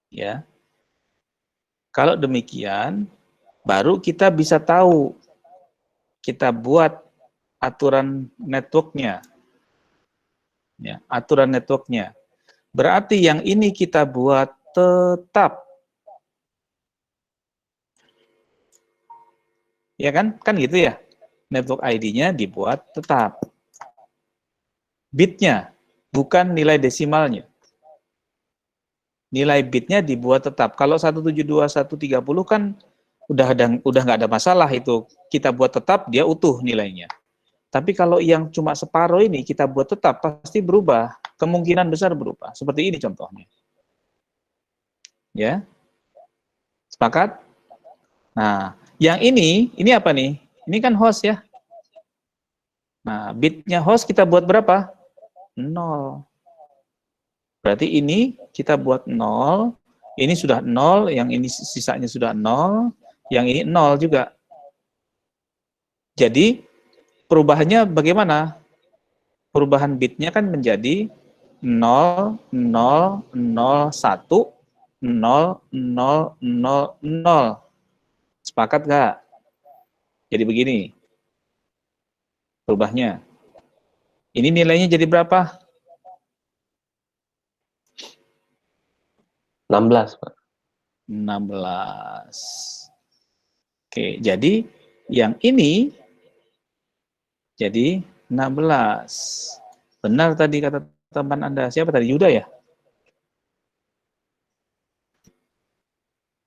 ya, kalau demikian, baru kita bisa tahu, kita buat aturan networknya, ya, aturan networknya. Berarti yang ini kita buat tetap, ya kan gitu ya, network ID-nya dibuat tetap. Bitnya, bukan nilai desimalnya. Nilai bitnya dibuat tetap. Kalau 172, 130 kan udah nggak ada masalah itu. Kita buat tetap, dia utuh nilainya. Tapi kalau yang cuma separuh ini kita buat tetap, pasti berubah. Kemungkinan besar berubah. Seperti ini contohnya. Ya. Sepakat? Nah, yang ini apa nih? Ini kan host ya. Nah, bitnya host kita buat berapa? 0. Berarti ini kita buat 0, ini sudah 0, yang ini sisanya sudah 0, yang ini 0 juga. Jadi perubahannya bagaimana? Perubahan bitnya kan menjadi 0, 0, 0, 1, 0, 0, 0, 0. Sepakat nggak? Jadi begini perubahannya. Ini nilainya jadi berapa? 16, Pak. 16. Oke, jadi yang ini jadi 16. Benar tadi kata teman Anda. Siapa tadi? Yuda ya?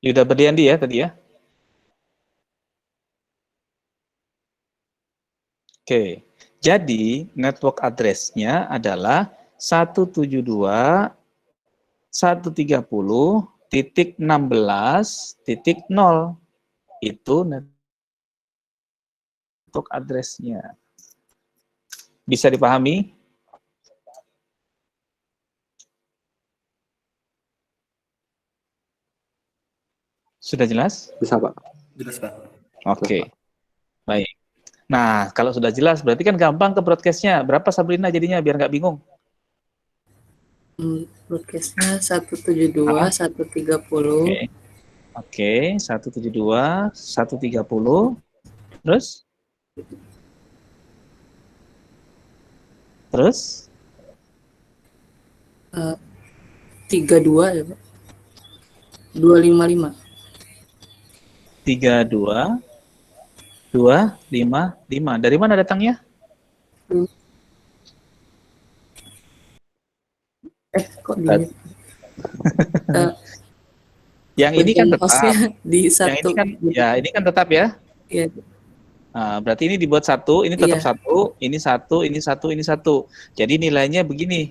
Yuda Berdiandi ya tadi ya? Oke. Jadi network address-nya adalah 172.130.16.0. Itu network address-nya. Bisa dipahami? Sudah jelas? Bisa, Pak. Jelas, Pak. Oke. Baik. Nah, kalau sudah jelas, berarti kan gampang ke broadcast-nya. Berapa Sabrina jadinya, biar nggak bingung? Broadcast-nya 172, 130. Oke, 172, 130. Terus? Terus? 32 ya Pak. 255. 32 255. Dari mana datangnya? Kok di Yang ini kan tetap. Di Yang satu. ini kan ya, ini kan tetap ya. Iya. Nah, berarti ini dibuat satu, ini tetap satu, ini satu, ini satu, ini satu. Jadi nilainya begini.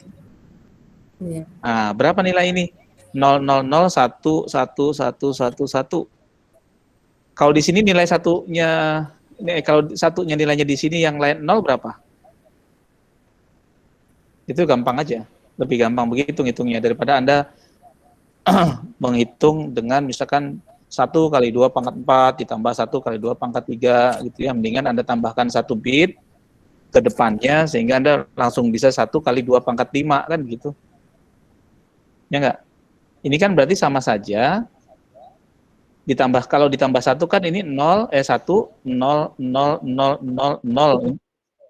Iya. Nah, berapa nilai ini? 0,0011111. Kalau di sini nilai satunya, kalau satunya nilainya di sini yang lain 0 berapa? Itu gampang aja, lebih gampang begitu ngitungnya daripada Anda menghitung dengan misalkan 1 kali 2 pangkat 4 ditambah 1 kali 2 pangkat 3 gitu ya. Mendingan Anda tambahkan 1 bit ke depannya sehingga Anda langsung bisa 1 kali 2 pangkat 5 kan gitu. Ya enggak? Ini kan berarti sama saja ditambah, kalau ditambah 1 kan ini 1 0 0 0 0 0.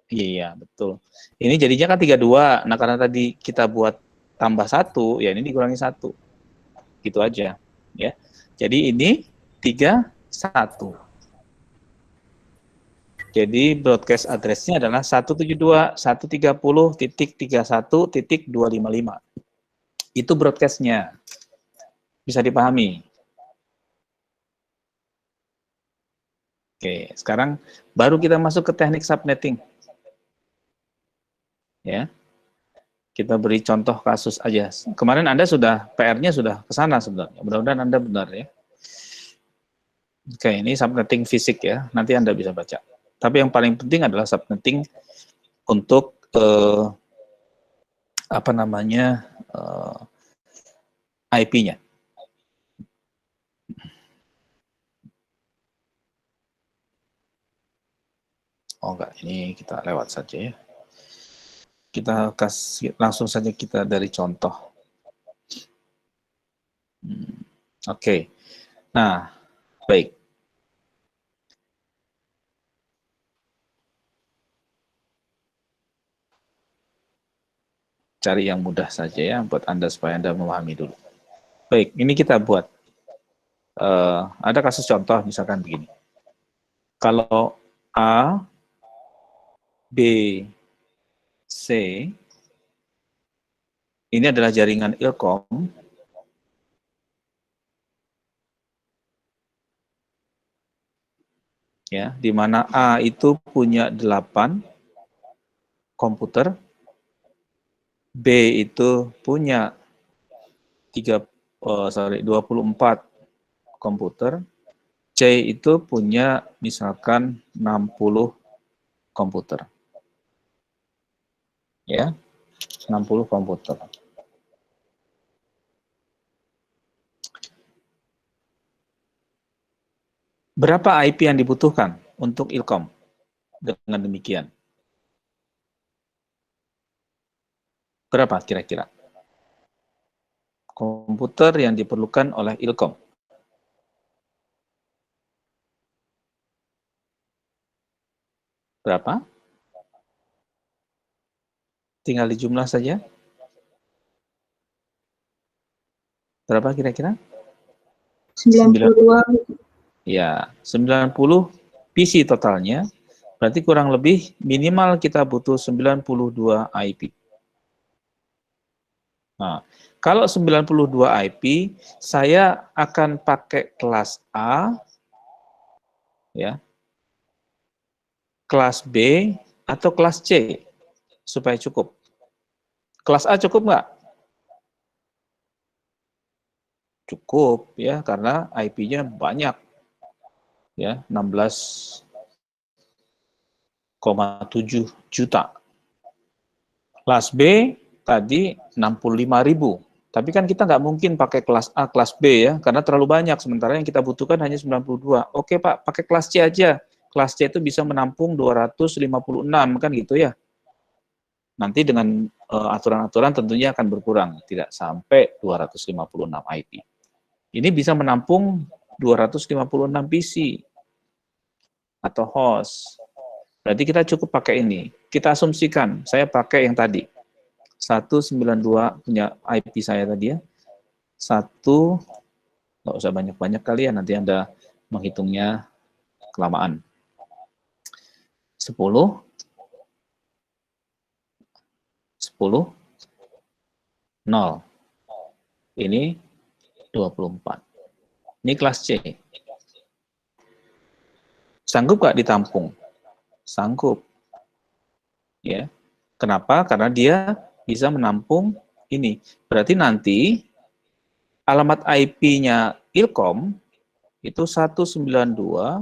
Iya, betul. Ini jadinya kan 32. Nah, karena tadi kita buat tambah 1, ya ini dikurangi 1. Gitu aja, ya. Jadi ini 31. Jadi broadcast address-nya adalah 172.130.31.255. Itu broadcast-nya. Bisa dipahami. Oke, sekarang baru kita masuk ke teknik subnetting. Ya. Kita beri contoh kasus aja. Kemarin Anda sudah, PR-nya sudah ke sana sebenarnya. Mudah-mudahan Anda benar ya. Oke, ini subnetting fisik ya. Nanti Anda bisa baca. Tapi yang paling penting adalah subnetting untuk IP-nya. Oh enggak, ini kita lewat saja ya. Kita kasih langsung saja kita dari contoh. Oke. Nah, baik. Cari yang mudah saja ya buat Anda supaya Anda memahami dulu. Baik, ini kita buat. Ada kasus contoh misalkan begini. Kalau A, B, C, ini adalah jaringan Ilkom. Ya, di mana A itu punya 8 komputer, B itu punya 24 komputer, C itu punya misalkan 60 komputer. Ya, 60 komputer. Berapa IP yang dibutuhkan untuk Ilkom dengan demikian? Berapa kira-kira komputer yang diperlukan oleh Ilkom? Berapa? Tinggal dijumlah saja. Berapa kira-kira? 92. Ya, 90 PC totalnya. Berarti kurang lebih minimal kita butuh 92 IP. Nah, kalau 92 IP, saya akan pakai kelas A, ya, kelas B, atau kelas C, supaya cukup. Kelas A cukup nggak? Cukup, ya, karena IP-nya banyak. Ya, 16,7 juta. Kelas B tadi 65.000. Tapi kan kita nggak mungkin pakai kelas A, kelas B ya, karena terlalu banyak. Sementara yang kita butuhkan hanya 92. Oke Pak, pakai kelas C aja. Kelas C itu bisa menampung 256 kan gitu ya. Nanti dengan aturan-aturan tentunya akan berkurang, tidak sampai 256 IP. Ini bisa menampung 256 PC atau host. Berarti kita cukup pakai ini. Kita asumsikan, saya pakai yang tadi. 192 punya IP saya tadi ya. 1, nggak usah banyak-banyak kali ya, nanti Anda menghitungnya kelamaan. 10, 10, 0. Ini 24. Ini kelas C. Sanggup nggak ditampung? Sanggup. Ya. Kenapa? Karena dia bisa menampung ini. Berarti nanti alamat IP-nya Ilkom itu 10.10.1,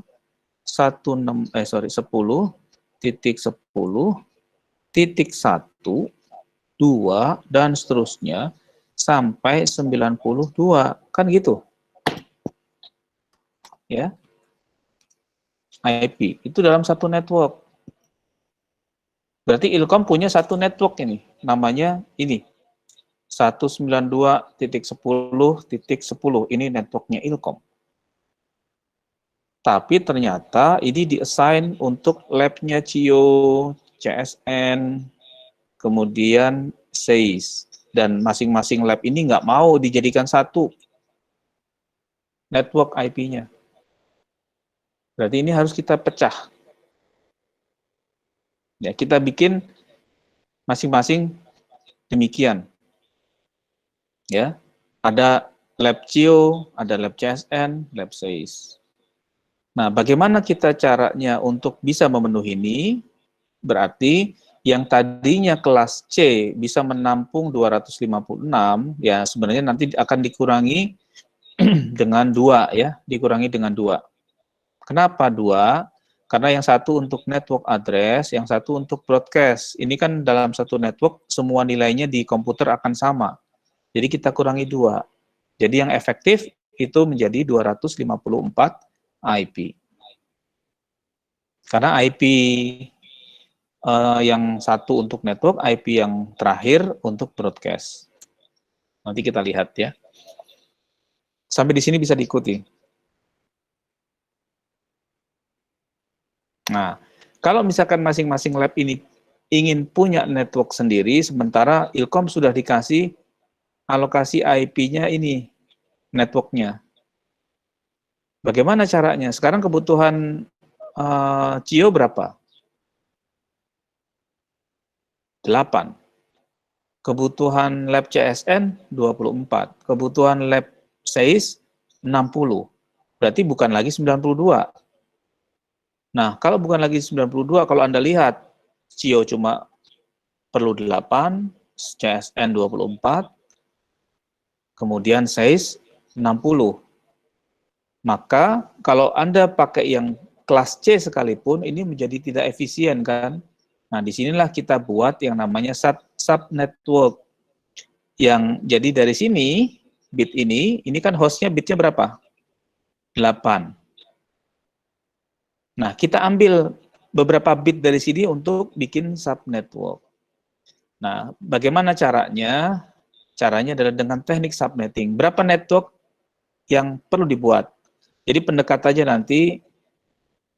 2, dan seterusnya sampai 92. Kan gitu. Ya. IP itu dalam satu network. Berarti Ilkom punya satu network ini, namanya ini 192.10.10. Ini networknya Ilkom. Tapi ternyata ini di-assign untuk lab-nya CIO, CSN, kemudian SEIS. Dan masing-masing lab ini nggak mau dijadikan satu network IP-nya. Berarti ini harus kita pecah. Ya, kita bikin masing-masing demikian. Ya, ada lab CIO, ada lab CSN, lab SEIS. Nah, bagaimana kita caranya untuk bisa memenuhi ini? Berarti yang tadinya kelas C bisa menampung 256, ya sebenarnya nanti akan dikurangi dengan 2 ya, dikurangi dengan 2. Kenapa 2? Karena yang satu untuk network address, yang satu untuk broadcast. Ini kan dalam satu network semua nilainya di komputer akan sama. Jadi kita kurangi 2. Jadi yang efektif itu menjadi 254 IP. Karena IP yang satu untuk network, IP yang terakhir untuk broadcast. Nanti kita lihat ya. Sampai di sini bisa diikuti. Nah, kalau misalkan masing-masing lab ini ingin punya network sendiri, sementara Ilkom sudah dikasih alokasi IP-nya ini, networknya. Bagaimana caranya? Sekarang kebutuhan CIO berapa? 8. Kebutuhan lab CSN 24. Kebutuhan lab SEIS 60. Berarti bukan lagi 92. Nah, kalau bukan lagi 92, kalau Anda lihat CIO cuma perlu 8, CSN 24, kemudian SEIS 60. Maka kalau Anda pakai yang kelas C sekalipun, ini menjadi tidak efisien kan? Nah, disinilah kita buat yang namanya sub-network. Yang jadi dari sini, bit ini kan hostnya bitnya berapa? 8. Nah, kita ambil beberapa bit dari sini untuk bikin sub-network. Nah, bagaimana caranya? Caranya adalah dengan teknik subnetting. Berapa network yang perlu dibuat? Jadi pendekatannya nanti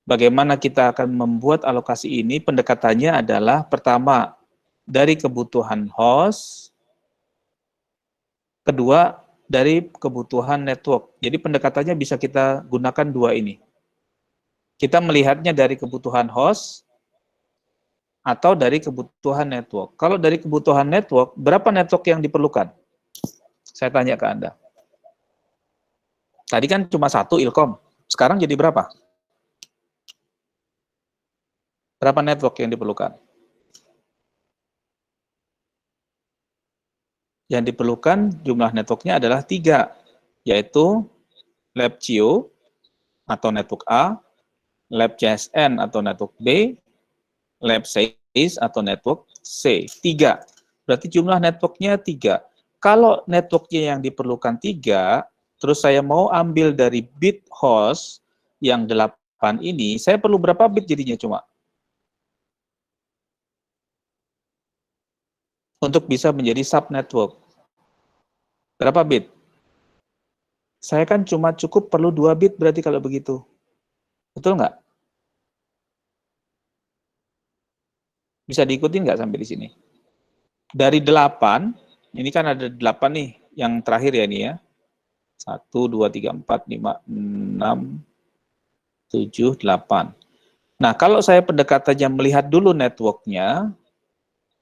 bagaimana kita akan membuat alokasi ini, pendekatannya adalah pertama dari kebutuhan host, kedua dari kebutuhan network. Jadi pendekatannya bisa kita gunakan 2 ini. Kita melihatnya dari kebutuhan host atau dari kebutuhan network. Kalau dari kebutuhan network, berapa network yang diperlukan? Saya tanya ke Anda. Tadi kan cuma 1 Ilkom, sekarang jadi berapa? Berapa network yang diperlukan? Yang diperlukan jumlah networknya adalah 3, yaitu lab CIO atau network A, lab CSN atau network B, lab SEIS atau network C. 3. Berarti jumlah networknya 3. Kalau networknya yang diperlukan 3, terus saya mau ambil dari bit host yang 8 ini, saya perlu berapa bit jadinya cuma? Untuk bisa menjadi sub-network. Berapa bit? Saya kan cuma cukup perlu 2 bit berarti kalau begitu. Betul nggak? Bisa diikutin nggak sampai di sini? Dari 8, ini kan ada 8 nih, yang terakhir ya nih ya. 1, 2, 3, 4, 5, 6, 7, 8. Nah, kalau saya pendekatannya melihat dulu networknya,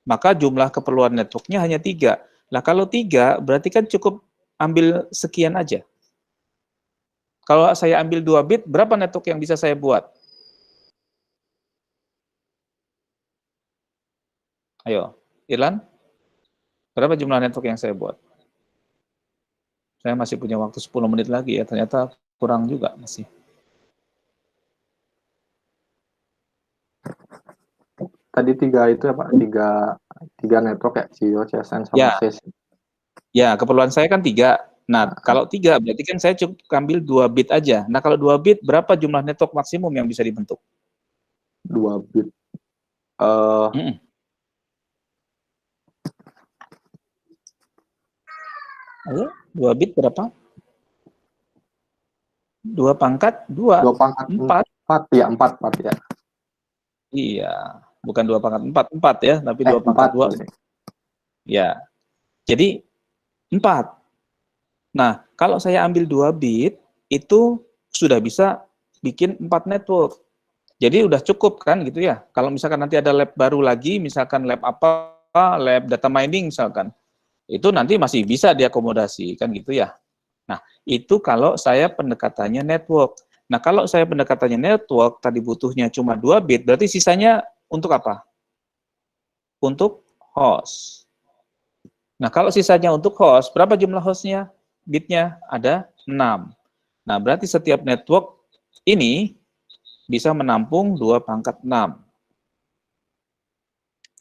maka jumlah keperluan networknya hanya 3. Nah, kalau 3, berarti kan cukup ambil sekian aja. Kalau saya ambil 2 bit, berapa network yang bisa saya buat? Ayo, Irlan, berapa jumlah network yang saya buat? Saya masih punya waktu 10 menit lagi ya, ternyata kurang juga masih. Tadi 3 itu ya Pak, 3 network ya, CEO, CSN, sama Ya. SIS. Ya, keperluan saya kan 3. Nah, kalau 3 berarti kan saya cukup ambil 2 bit aja. Nah, kalau 2 bit, berapa jumlah network maksimum yang bisa dibentuk? 2 bit. Ayo, 2 bit berapa? 2 pangkat 2. 2 pangkat 4 ya, 4 ya. Iya, bukan 2 pangkat 4 ya, tapi 2 pangkat 2. Ya. Jadi 4. Nah, kalau saya ambil 2 bit, itu sudah bisa bikin 4 network. Jadi udah cukup kan gitu ya. Kalau misalkan nanti ada lab baru lagi, misalkan lab apa, lab data mining misalkan, itu nanti masih bisa diakomodasi kan gitu ya. Nah, itu kalau saya pendekatannya network. Nah, kalau saya pendekatannya network, tadi butuhnya cuma 2 bit, berarti sisanya untuk apa? Untuk host. Nah, kalau sisanya untuk host, berapa jumlah hostnya? Bitnya ada 6. Nah, berarti setiap network ini bisa menampung 2 pangkat 6.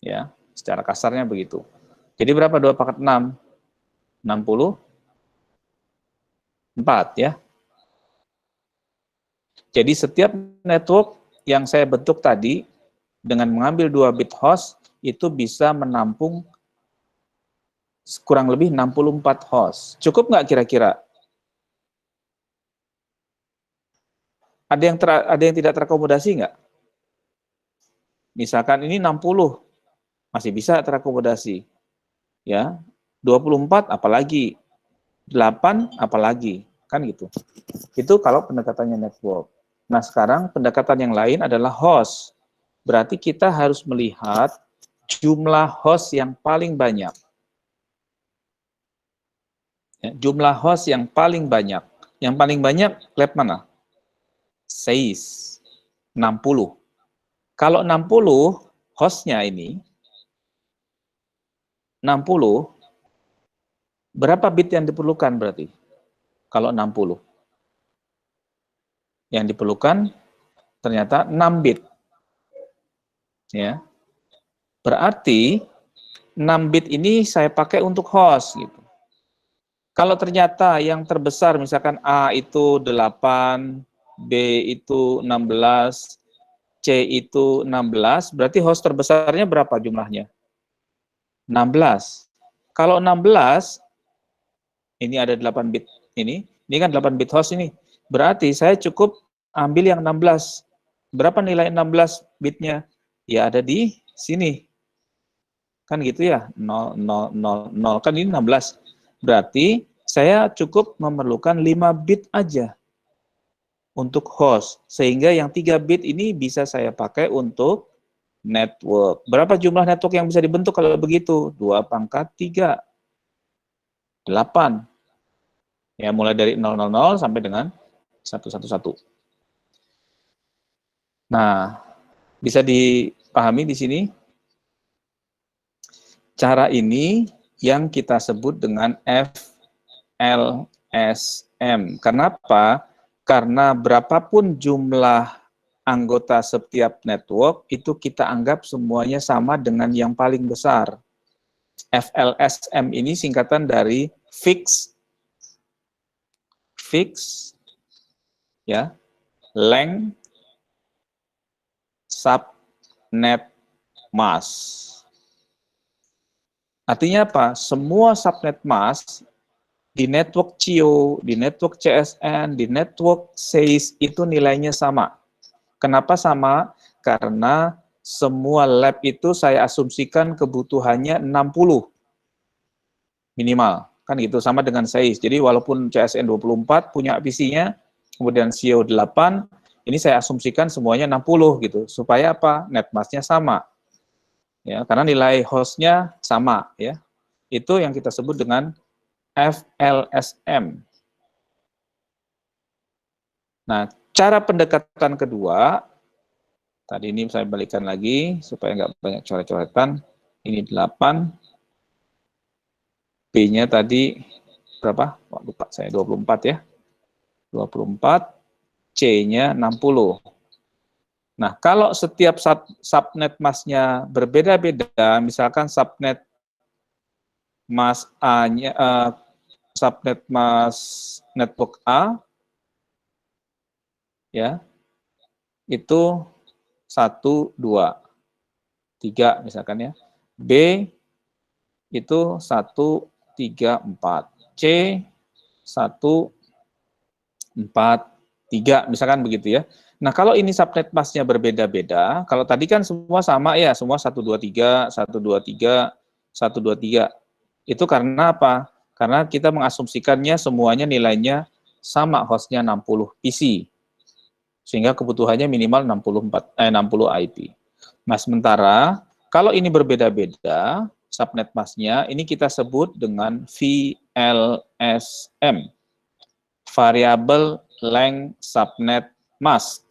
Ya, secara kasarnya begitu. Jadi berapa 2 pangkat 6? 64 ya. Jadi setiap network yang saya bentuk tadi dengan mengambil 2 bit host itu bisa menampung kurang lebih 64 host. Cukup nggak kira-kira? Ada yang tidak terakomodasi nggak? Misalkan ini 60, masih bisa terakomodasi. Ya, 24 apalagi, 8 apalagi, kan gitu. Itu kalau pendekatannya network. Nah, sekarang pendekatan yang lain adalah host. Berarti kita harus melihat jumlah host yang paling banyak. Ya, jumlah host yang paling banyak. Yang paling banyak lab mana? SIS, 60. Kalau 60 hostnya ini, 60, berapa bit yang diperlukan berarti? Kalau 60. Yang diperlukan ternyata 6 bit. Ya. Berarti 6 bit ini saya pakai untuk host gitu. Kalau ternyata yang terbesar misalkan A itu 8, B itu 16, C itu 16, berarti host terbesarnya berapa jumlahnya? 16. Kalau 16, ini ada 8 bit ini kan 8 bit host ini. Berarti saya cukup ambil yang 16. Berapa nilai 16 bitnya? Ya ada di sini. Kan gitu ya, 0, 0, 0, 0. Kan ini 16. Berarti saya cukup memerlukan 5 bit aja untuk host. Sehingga yang 3 bit ini bisa saya pakai untuk network. Berapa jumlah network yang bisa dibentuk kalau begitu? 2 pangkat 3. 8. Ya, mulai dari 000 sampai dengan 111. Nah, bisa dipahami di sini? Cara ini yang kita sebut dengan FLSM. Kenapa? Karena berapapun jumlah anggota setiap network, itu kita anggap semuanya sama dengan yang paling besar. FLSM ini singkatan dari fixed ya, length subnet mask. Artinya apa? Semua subnet mask di network CIO, di network CSN, di network SIS itu nilainya sama. Kenapa sama? Karena semua lab itu saya asumsikan kebutuhannya 60 minimal. Kan gitu, sama dengan SAIS. Jadi walaupun CSN 24 punya PC-nya, kemudian CEO 8, ini saya asumsikan semuanya 60 gitu. Supaya apa? Netmask-nya sama. Ya, karena nilai host-nya sama ya. Itu yang kita sebut dengan FLSM. Nah, cara pendekatan kedua, tadi ini saya balikan lagi supaya nggak banyak coret-coretan. Ini 8, B-nya tadi berapa? Oh, lupa saya, 24 ya. 24, C-nya 60. Nah, kalau setiap subnet mask-nya berbeda-beda, misalkan subnet mask A-nya, subnet mask network A, ya, itu 1, 2, 3 misalkan ya. B itu 1, 3, 4. C 1, 4, 3 misalkan begitu ya. Nah, kalau ini subnet mask-nya berbeda-beda, kalau tadi kan semua sama ya, semua 1, 2, 3, 1, 2, 3, 1, 2, 3. Itu karena apa? Karena kita mengasumsikannya semuanya nilainya sama, hostnya 60 PC. Sehingga kebutuhannya minimal 60 IP. Nah, sementara kalau ini berbeda-beda, subnet mask-nya, ini kita sebut dengan VLSM, Variable Length Subnet Mask.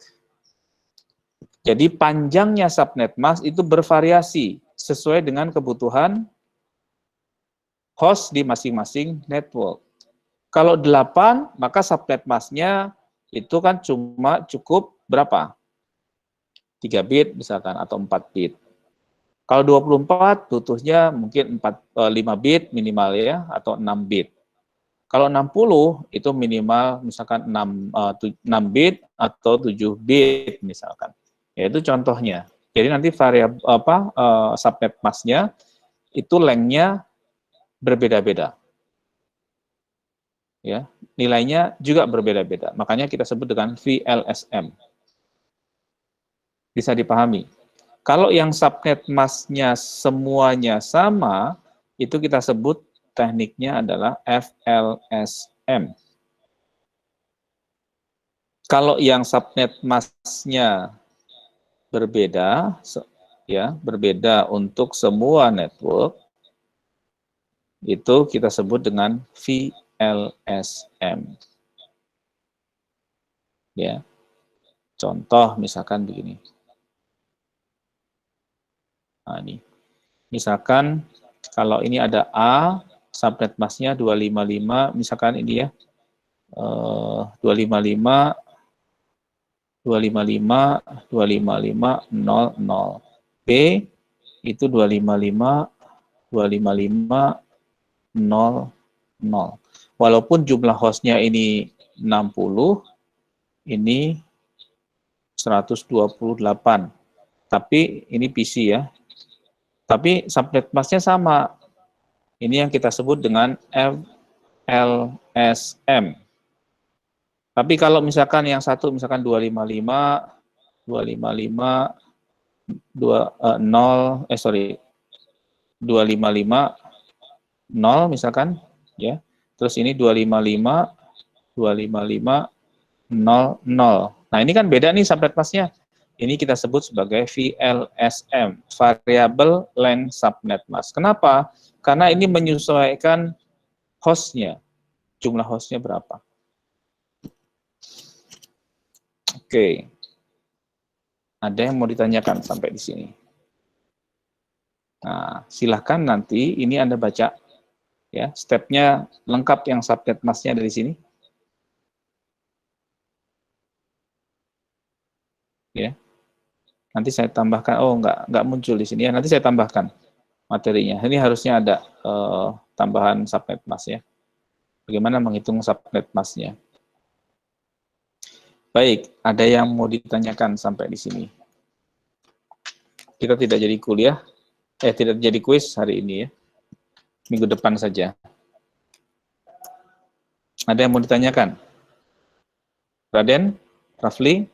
Jadi panjangnya subnet mask itu bervariasi sesuai dengan kebutuhan host di masing-masing network. Kalau 8, maka subnet mask-nya itu kan cuma cukup berapa? 3 bit misalkan, atau 4 bit. Kalau 24, butuhnya mungkin 5 bit minimal ya, atau 6 bit. Kalau 60, itu minimal misalkan 6 bit atau 7 bit misalkan. Ya, itu contohnya. Jadi nanti variabel subnet mask-nya itu length-nya berbeda-beda. Ya, nilainya juga berbeda-beda. Makanya kita sebut dengan VLSM. Bisa dipahami. Kalau yang subnet mask-nya semuanya sama, itu kita sebut tekniknya adalah FLSM. Kalau yang subnet mask-nya berbeda, ya, berbeda untuk semua network, itu kita sebut dengan VLSM. Ya. Contoh misalkan begini. Nah, ini. Misalkan kalau ini ada A, subnet mask-nya 255, misalkan ini ya, 255, 255, 255, 00. B itu 255, 255, 00. Walaupun jumlah hostnya ini 60, ini 128. Tapi ini PC ya. Tapi subnet mask-nya sama. Ini yang kita sebut dengan FLSM. Tapi kalau misalkan yang satu misalkan 255, 255, 255, 0 misalkan, ya. Terus ini 255, 255, 00. Nah, ini kan beda nih subnet mask-nya. Ini kita sebut sebagai VLSM, Variable Length Subnet Mask. Kenapa? Karena ini menyesuaikan hostnya, jumlah hostnya berapa. Oke. Ada yang mau ditanyakan sampai di sini? Nah, silahkan nanti ini Anda baca, ya, stepnya lengkap yang subnet mask-nya dari sini. Ya. Nanti saya tambahkan, oh nggak muncul di sini ya, nanti saya tambahkan materinya. Ini harusnya ada tambahan subnet mask ya. Bagaimana menghitung subnet mask-nya. Baik, ada yang mau ditanyakan sampai di sini? Kita tidak jadi kuliah, tidak jadi kuis hari ini ya. Minggu depan saja. Ada yang mau ditanyakan? Raden? Rafli?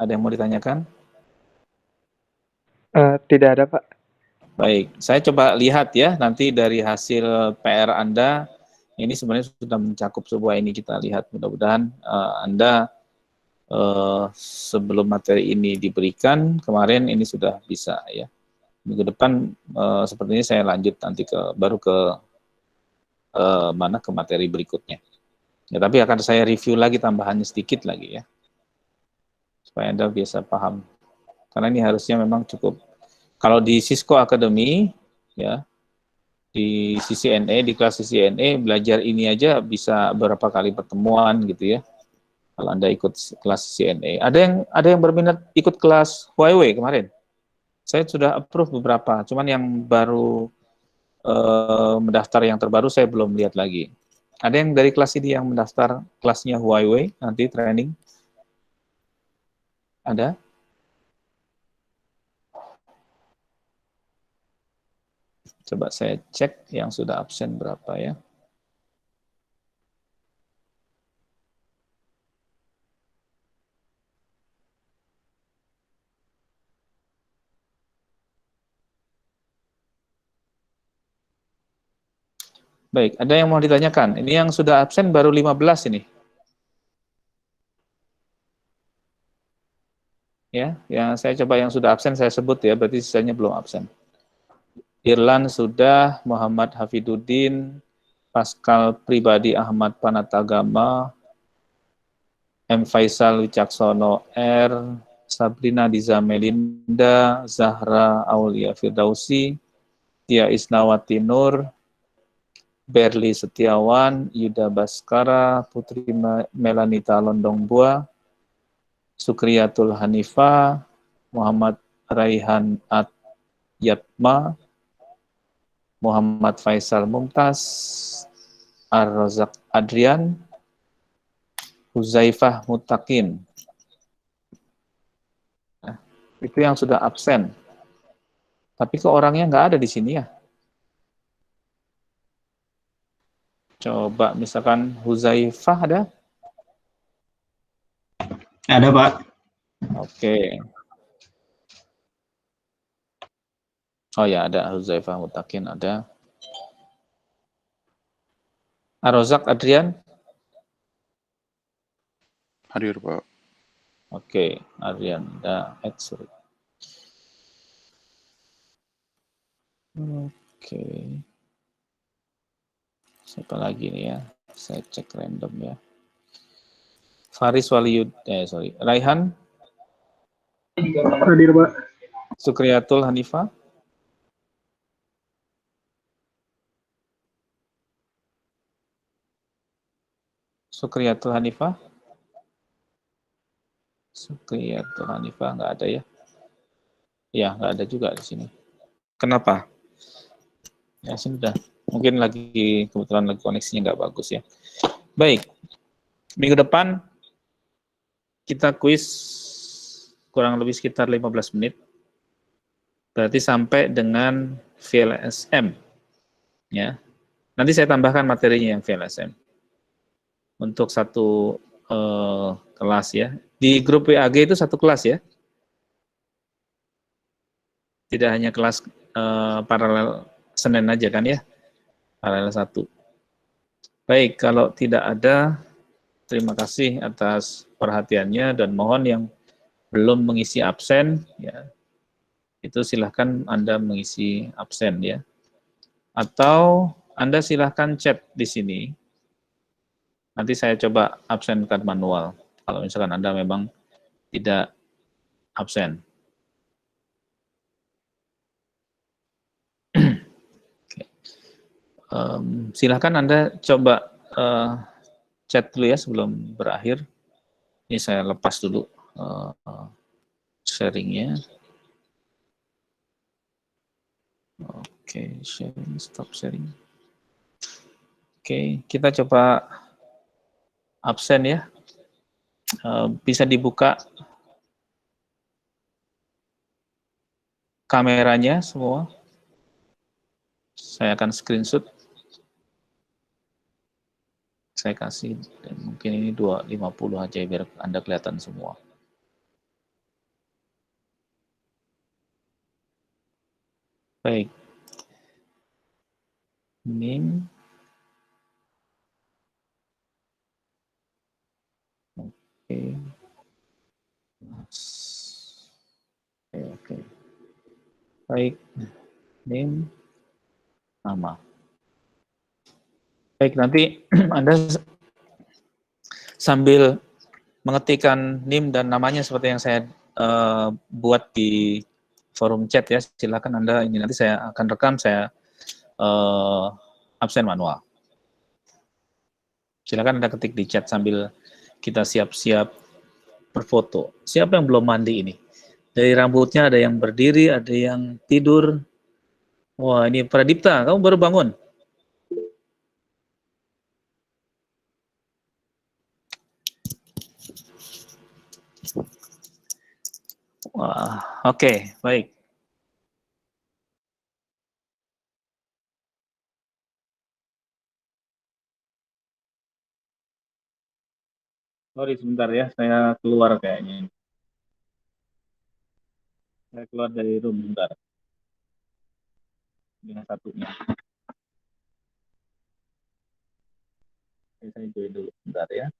Ada yang mau ditanyakan? Tidak ada, Pak. Baik, saya coba lihat ya nanti dari hasil PR Anda ini sebenarnya sudah mencakup semua ini, kita lihat mudah-mudahan Anda sebelum materi ini diberikan kemarin ini sudah bisa ya. Minggu depan sepertinya saya lanjut nanti baru ke ke materi berikutnya. Ya, tapi akan saya review lagi tambahannya sedikit lagi ya. Supaya Anda bisa paham. Karena ini harusnya memang cukup. Kalau di Cisco Academy, ya, di CCNA, di kelas CCNA, belajar ini aja bisa berapa kali pertemuan gitu ya. Kalau Anda ikut kelas CCNA. Ada yang berminat ikut kelas Huawei kemarin? Saya sudah approve beberapa, cuman yang baru mendaftar yang terbaru saya belum lihat lagi. Ada yang dari kelas ini yang mendaftar kelasnya Huawei nanti training? Ada? Coba saya cek yang sudah absen berapa ya. Baik, ada yang mau ditanyakan? Ini yang sudah absen baru 15 ini. Ya, yang saya coba yang sudah absen saya sebut ya, berarti sisanya belum absen. Irlan sudah, Muhammad Hafiduddin, Pascal Pribadi Ahmad Panatagama, M. Faisal Wicaksono R, Sabrina Diza Melinda, Zahra Aulia Firdausi, Tia Isnawati Nur, Berli Setiawan, Yuda Baskara, Putri Melanita Londombua, Sukriyatul Hanifah, Muhammad Raihan Yatma, Muhammad Faisal Mumtaz, Ar-Razak Adrian, Huzaifah Mutakin. Nah, itu yang sudah absen. Tapi kok orangnya nggak ada di sini ya? Coba misalkan Huzaifah ada? Ada, Pak. Oke. Oh ya, ada Huzaifah Mutakin, ada. Ar-Razak Adrian? Hadir, Pak. Oke, Adrian, ada sorry. Oke. Siapa lagi nih ya? Saya cek random ya. Faris Waliyud, Raihan? Hadir, Pak. Sukriyatul Hanifah? Sukriyatul Hanifah? Sukriyatul Hanifah nggak ada ya? Ya, nggak ada juga di sini. Kenapa? Ya sudah, mungkin lagi kebetulan lagi koneksinya nggak bagus ya. Baik, minggu depan kita kuis kurang lebih sekitar 15 menit. Berarti sampai dengan VLSM. Ya. Nanti saya tambahkan materinya yang VLSM. Untuk satu kelas ya. Di grup WAG itu satu kelas ya. Tidak hanya kelas paralel Senin aja kan ya. Paralel 1. Baik, kalau tidak ada, terima kasih atas perhatiannya dan mohon yang belum mengisi absen ya. Itu silahkan Anda mengisi absen ya. Atau Anda silahkan chat di sini. Nanti saya coba absenkan manual. Kalau misalkan Anda memang tidak absen. Silahkan Anda coba chat dulu ya sebelum berakhir. Ini saya lepas dulu sharingnya. Oke, sharing, stop sharing. Oke, kita coba absen ya. Bisa dibuka kameranya semua. Saya akan screenshot. Saya kasih, mungkin ini 250 aja biar Anda kelihatan semua. Baik. Baik. NIM. Oke. Oke. Baik. NIM. Nama. Baik, nanti Anda sambil mengetikkan NIM dan namanya seperti yang saya buat di forum chat ya, silakan Anda ini nanti saya akan rekam, saya absen manual. Silakan Anda ketik di chat sambil kita siap-siap berfoto. Siapa yang belum mandi ini? Dari rambutnya ada yang berdiri, ada yang tidur. Wah, ini Pradipta, kamu baru bangun? Wah, oke, baik. Sorry sebentar ya, saya keluar kayaknya. Saya keluar dari room bentar. Dengan satunya. Saya join dulu bentar ya.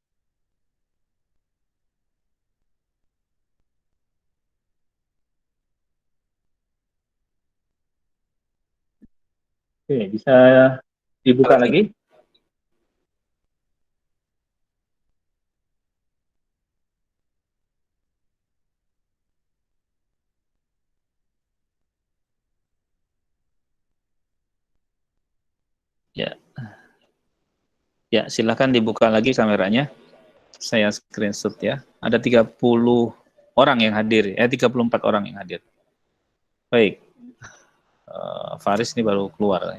Oke, bisa dibuka lagi? Ya. Ya, silakan dibuka lagi kameranya. Saya screenshot ya. Ada 30 orang yang hadir, 34 orang yang hadir. Baik. Faris ini baru keluar.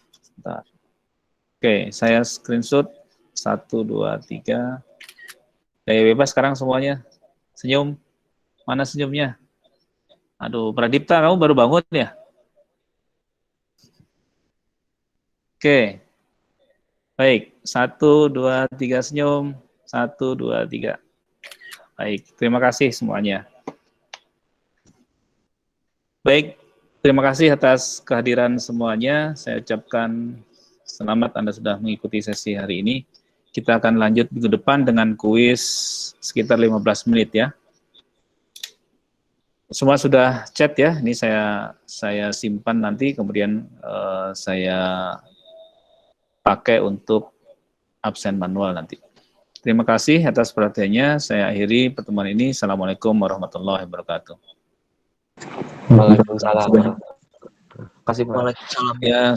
Sebentar. Oke, saya screenshot 1, 2, 3. Gaya bebas sekarang semuanya. Senyum. Mana senyumnya? Aduh, Pradipta, kamu baru bangun ya? Oke. Baik, 1, 2, 3 senyum. 1, 2, 3. Baik, terima kasih semuanya. Baik, terima kasih atas kehadiran semuanya. Saya ucapkan selamat Anda sudah mengikuti sesi hari ini. Kita akan lanjut minggu depan dengan kuis sekitar 15 menit ya. Semua sudah chat ya, ini saya simpan nanti, kemudian saya pakai untuk absen manual nanti. Terima kasih atas perhatiannya. Saya akhiri pertemuan ini. Assalamualaikum warahmatullahi wabarakatuh. Waalaikumsalam. Terima kasih, Pak. Waalaikumsalam. Ya.